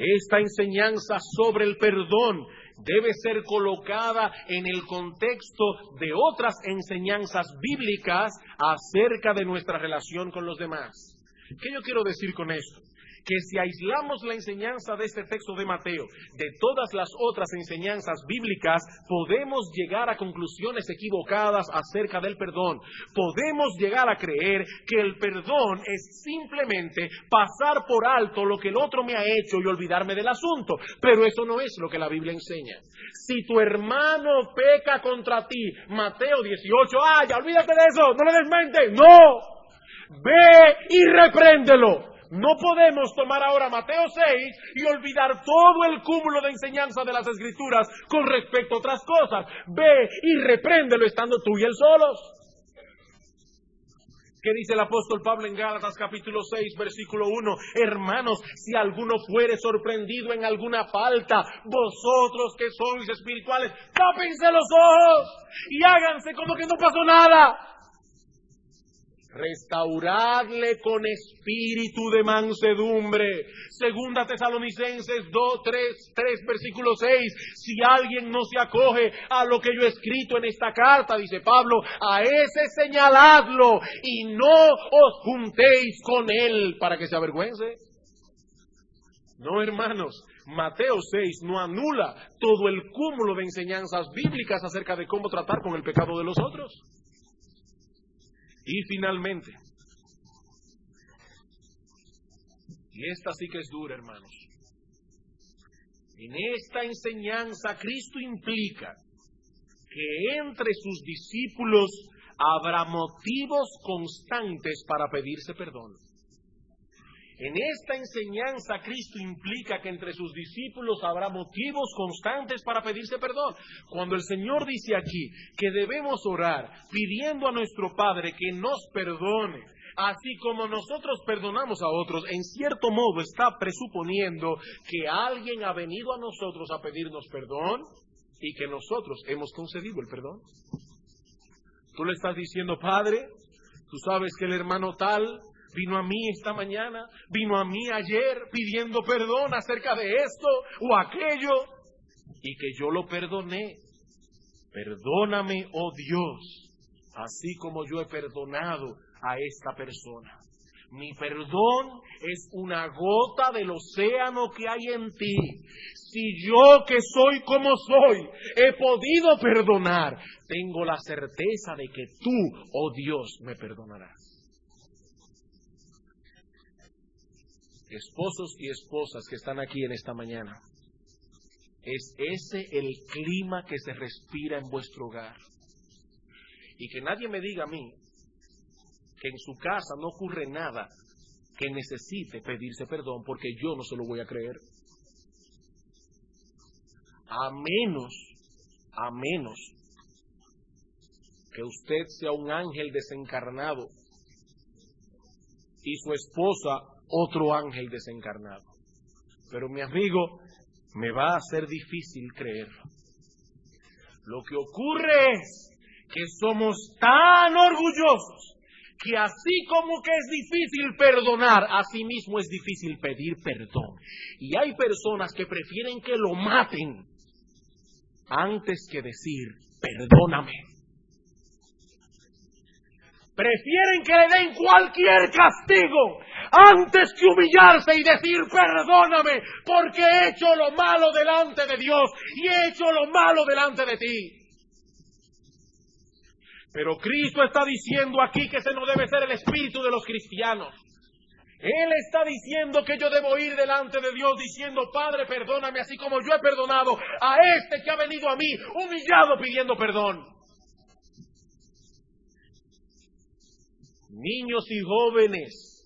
[SPEAKER 2] Esta enseñanza sobre el perdón debe ser colocada en el contexto de otras enseñanzas bíblicas acerca de nuestra relación con los demás. ¿Qué yo quiero decir con esto? Que si aislamos la enseñanza de este texto de Mateo de todas las otras enseñanzas bíblicas, podemos llegar a conclusiones equivocadas acerca del perdón. Podemos llegar a creer que el perdón es simplemente pasar por alto lo que el otro me ha hecho y olvidarme del asunto. Pero eso no es lo que la Biblia enseña. Si tu hermano peca contra ti, Mateo 18, ya olvídate de eso, no le des mente. No, ve y repréndelo. No podemos tomar ahora Mateo 6 y olvidar todo el cúmulo de enseñanza de las Escrituras con respecto a otras cosas. Ve y repréndelo estando tú y él solos. ¿Qué dice el apóstol Pablo en Gálatas capítulo 6, versículo 1? Hermanos, si alguno fuere sorprendido en alguna falta, vosotros que sois espirituales, tápense los ojos y háganse como que no pasó nada. Restauradle con espíritu de mansedumbre. Segunda Tesalonicenses 3, versículo 6. Si alguien no se acoge a lo que yo he escrito en esta carta, dice Pablo, a ese señaladlo y no os juntéis con él para que se avergüence. No, hermanos, Mateo 6 no anula todo el cúmulo de enseñanzas bíblicas acerca de cómo tratar con el pecado de los otros. Y finalmente, y esta sí que es dura, hermanos, en esta enseñanza Cristo implica que entre sus discípulos habrá motivos constantes para pedirse perdón. En esta enseñanza Cristo implica que entre sus discípulos habrá motivos constantes para pedirse perdón. Cuando el Señor dice aquí que debemos orar pidiendo a nuestro Padre que nos perdone, así como nosotros perdonamos a otros, en cierto modo está presuponiendo que alguien ha venido a nosotros a pedirnos perdón y que nosotros hemos concedido el perdón. Tú le estás diciendo, Padre, tú sabes que el hermano tal vino a mí esta mañana, vino a mí ayer pidiendo perdón acerca de esto o aquello, y que yo lo perdoné. Perdóname, oh Dios, así como yo he perdonado a esta persona. Mi perdón es una gota del océano que hay en ti. Si yo, que soy como soy, he podido perdonar, tengo la certeza de que tú, oh Dios, me perdonarás. Esposos y esposas que están aquí en esta mañana, ¿es ese el clima que se respira en vuestro hogar? Y que nadie me diga a mí que en su casa no ocurre nada que necesite pedirse perdón, porque yo no se lo voy a creer. A menos que usted sea un ángel desencarnado y su esposa otro ángel desencarnado. Pero mi amigo, me va a ser difícil creerlo. Lo que ocurre es que somos tan orgullosos que así como que es difícil perdonar, así mismo es difícil pedir perdón. Y hay personas que prefieren que lo maten antes que decir, perdóname. Prefieren que le den cualquier castigo antes que humillarse y decir, perdóname, porque he hecho lo malo delante de Dios y he hecho lo malo delante de ti. Pero Cristo está diciendo aquí que ese no debe ser el espíritu de los cristianos. Él está diciendo que yo debo ir delante de Dios diciendo, Padre, perdóname, así como yo he perdonado a este que ha venido a mí, humillado pidiendo perdón. Niños y jóvenes,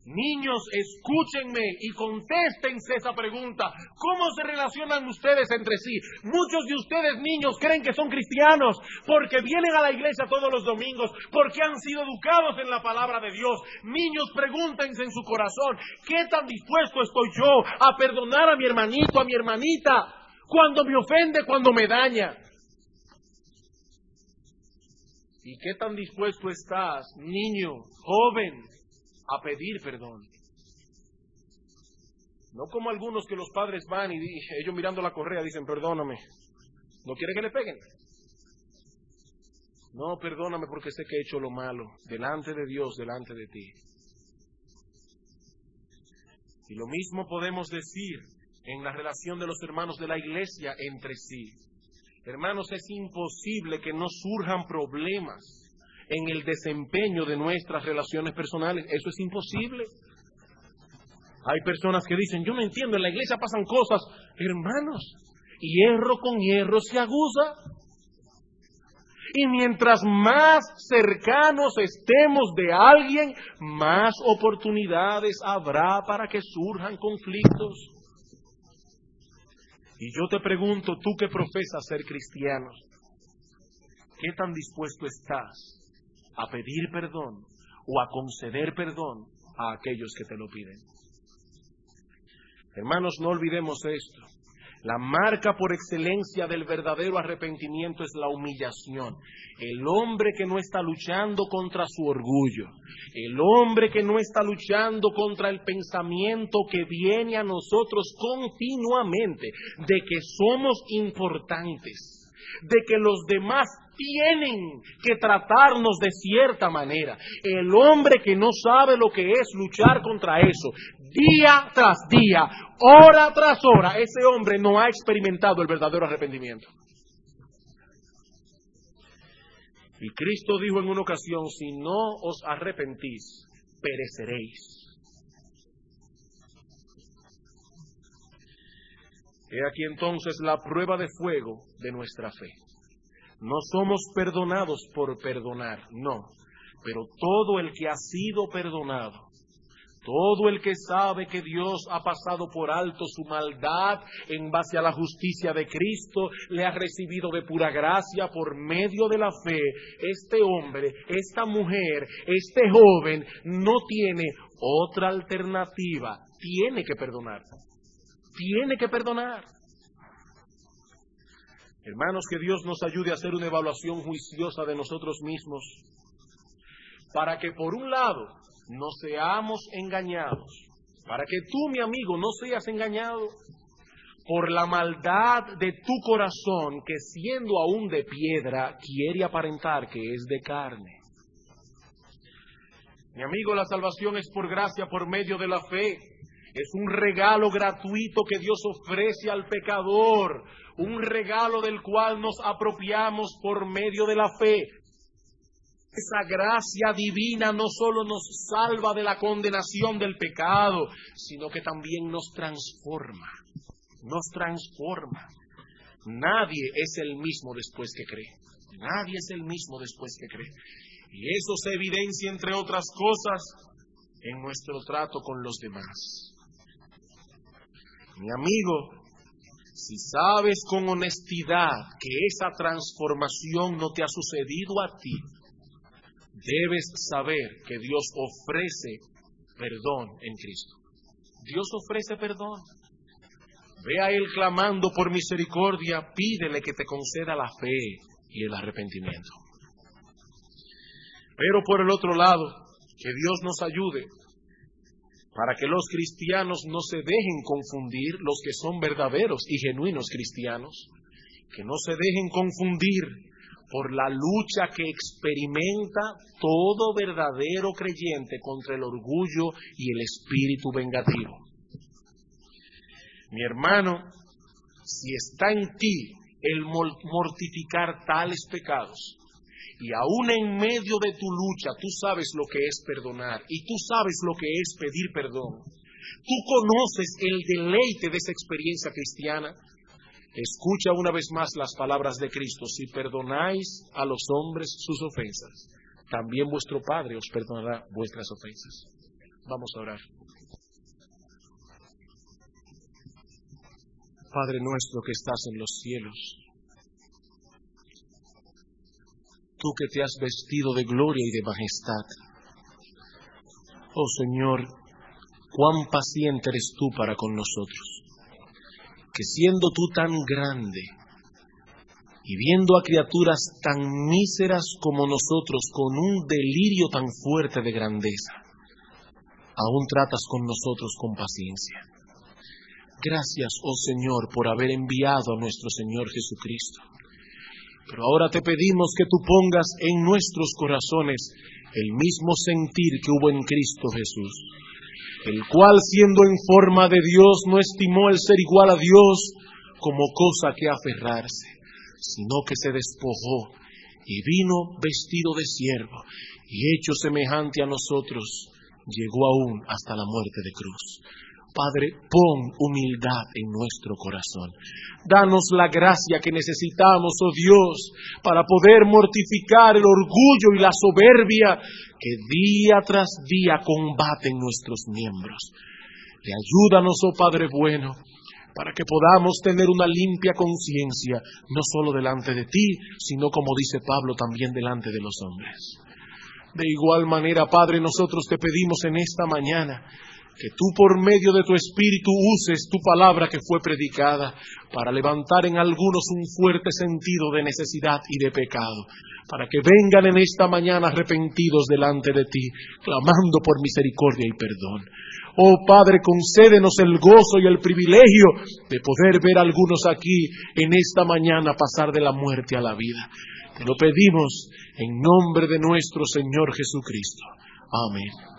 [SPEAKER 2] niños, escúchenme y contéstense esa pregunta. ¿Cómo se relacionan ustedes entre sí? Muchos de ustedes, niños, creen que son cristianos porque vienen a la iglesia todos los domingos, porque han sido educados en la palabra de Dios. Niños, pregúntense en su corazón, ¿qué tan dispuesto estoy yo a perdonar a mi hermanito, a mi hermanita, cuando me ofende, cuando me daña? ¿Y qué tan dispuesto estás, niño, joven, a pedir perdón? No como algunos que los padres van y ellos mirando la correa dicen, perdóname. ¿No quiere que le peguen? No, perdóname porque sé que he hecho lo malo delante de Dios, delante de ti. Y lo mismo podemos decir en la relación de los hermanos de la iglesia entre sí. Hermanos, es imposible que no surjan problemas en el desempeño de nuestras relaciones personales. Eso es imposible. Hay personas que dicen, yo no entiendo, en la iglesia pasan cosas. Hermanos, hierro con hierro se aguza. Y mientras más cercanos estemos de alguien, más oportunidades habrá para que surjan conflictos. Y yo te pregunto, tú que profesas ser cristiano, ¿qué tan dispuesto estás a pedir perdón o a conceder perdón a aquellos que te lo piden? Hermanos, no olvidemos esto. La marca por excelencia del verdadero arrepentimiento es la humillación. El hombre que no está luchando contra su orgullo, el hombre que no está luchando contra el pensamiento que viene a nosotros continuamente de que somos importantes, de que los demás tienen que tratarnos de cierta manera. El hombre que no sabe lo que es luchar contra eso, día tras día, hora tras hora, ese hombre no ha experimentado el verdadero arrepentimiento. Y Cristo dijo en una ocasión, si no os arrepentís, pereceréis. He aquí entonces la prueba de fuego de nuestra fe. No somos perdonados por perdonar, no. Pero todo el que ha sido perdonado, todo el que sabe que Dios ha pasado por alto su maldad en base a la justicia de Cristo, le ha recibido de pura gracia por medio de la fe. Este hombre, esta mujer, este joven no tiene otra alternativa. Tiene que perdonar. Tiene que perdonar. Hermanos, que Dios nos ayude a hacer una evaluación juiciosa de nosotros mismos, para que por un lado no seamos engañados, para que tú, mi amigo, no seas engañado por la maldad de tu corazón, que siendo aún de piedra, quiere aparentar que es de carne. Mi amigo, la salvación es por gracia, por medio de la fe. Es un regalo gratuito que Dios ofrece al pecador, un regalo del cual nos apropiamos por medio de la fe. Esa gracia divina no solo nos salva de la condenación del pecado, sino que también nos transforma. Nos transforma. Nadie es el mismo después que cree. Nadie es el mismo después que cree. Y eso se evidencia, entre otras cosas, en nuestro trato con los demás. Mi amigo, si sabes con honestidad que esa transformación no te ha sucedido a ti, debes saber que Dios ofrece perdón en Cristo. Dios ofrece perdón. Ve a Él clamando por misericordia, pídele que te conceda la fe y el arrepentimiento. Pero por el otro lado, que Dios nos ayude para que los cristianos no se dejen confundir, los que son verdaderos y genuinos cristianos, que no se dejen confundir por la lucha que experimenta todo verdadero creyente contra el orgullo y el espíritu vengativo. Mi hermano, si está en ti el mortificar tales pecados, y aún en medio de tu lucha tú sabes lo que es perdonar, y tú sabes lo que es pedir perdón, tú conoces el deleite de esa experiencia cristiana, escucha una vez más las palabras de Cristo: si perdonáis a los hombres sus ofensas, también vuestro Padre os perdonará vuestras ofensas. Vamos a orar. Padre nuestro que estás en los cielos, tú que te has vestido de gloria y de majestad, oh Señor, cuán paciente eres tú para con nosotros, que siendo tú tan grande y viendo a criaturas tan míseras como nosotros con un delirio tan fuerte de grandeza, aún tratas con nosotros con paciencia. Gracias, oh Señor, por haber enviado a nuestro Señor Jesucristo. Pero ahora te pedimos que tú pongas en nuestros corazones el mismo sentir que hubo en Cristo Jesús, el cual, siendo en forma de Dios, no estimó el ser igual a Dios como cosa que aferrarse, sino que se despojó y vino vestido de siervo, y hecho semejante a nosotros, llegó aún hasta la muerte de cruz. Padre, pon humildad en nuestro corazón. Danos la gracia que necesitamos, oh Dios, para poder mortificar el orgullo y la soberbia que día tras día combaten nuestros miembros. Y ayúdanos, oh Padre bueno, para que podamos tener una limpia conciencia, no solo delante de ti, sino, como dice Pablo, también delante de los hombres. De igual manera, Padre, nosotros te pedimos en esta mañana que tú por medio de tu Espíritu uses tu palabra que fue predicada para levantar en algunos un fuerte sentido de necesidad y de pecado, para que vengan en esta mañana arrepentidos delante de ti, clamando por misericordia y perdón. Oh Padre, concédenos el gozo y el privilegio de poder ver a algunos aquí en esta mañana pasar de la muerte a la vida. Te lo pedimos en nombre de nuestro Señor Jesucristo. Amén.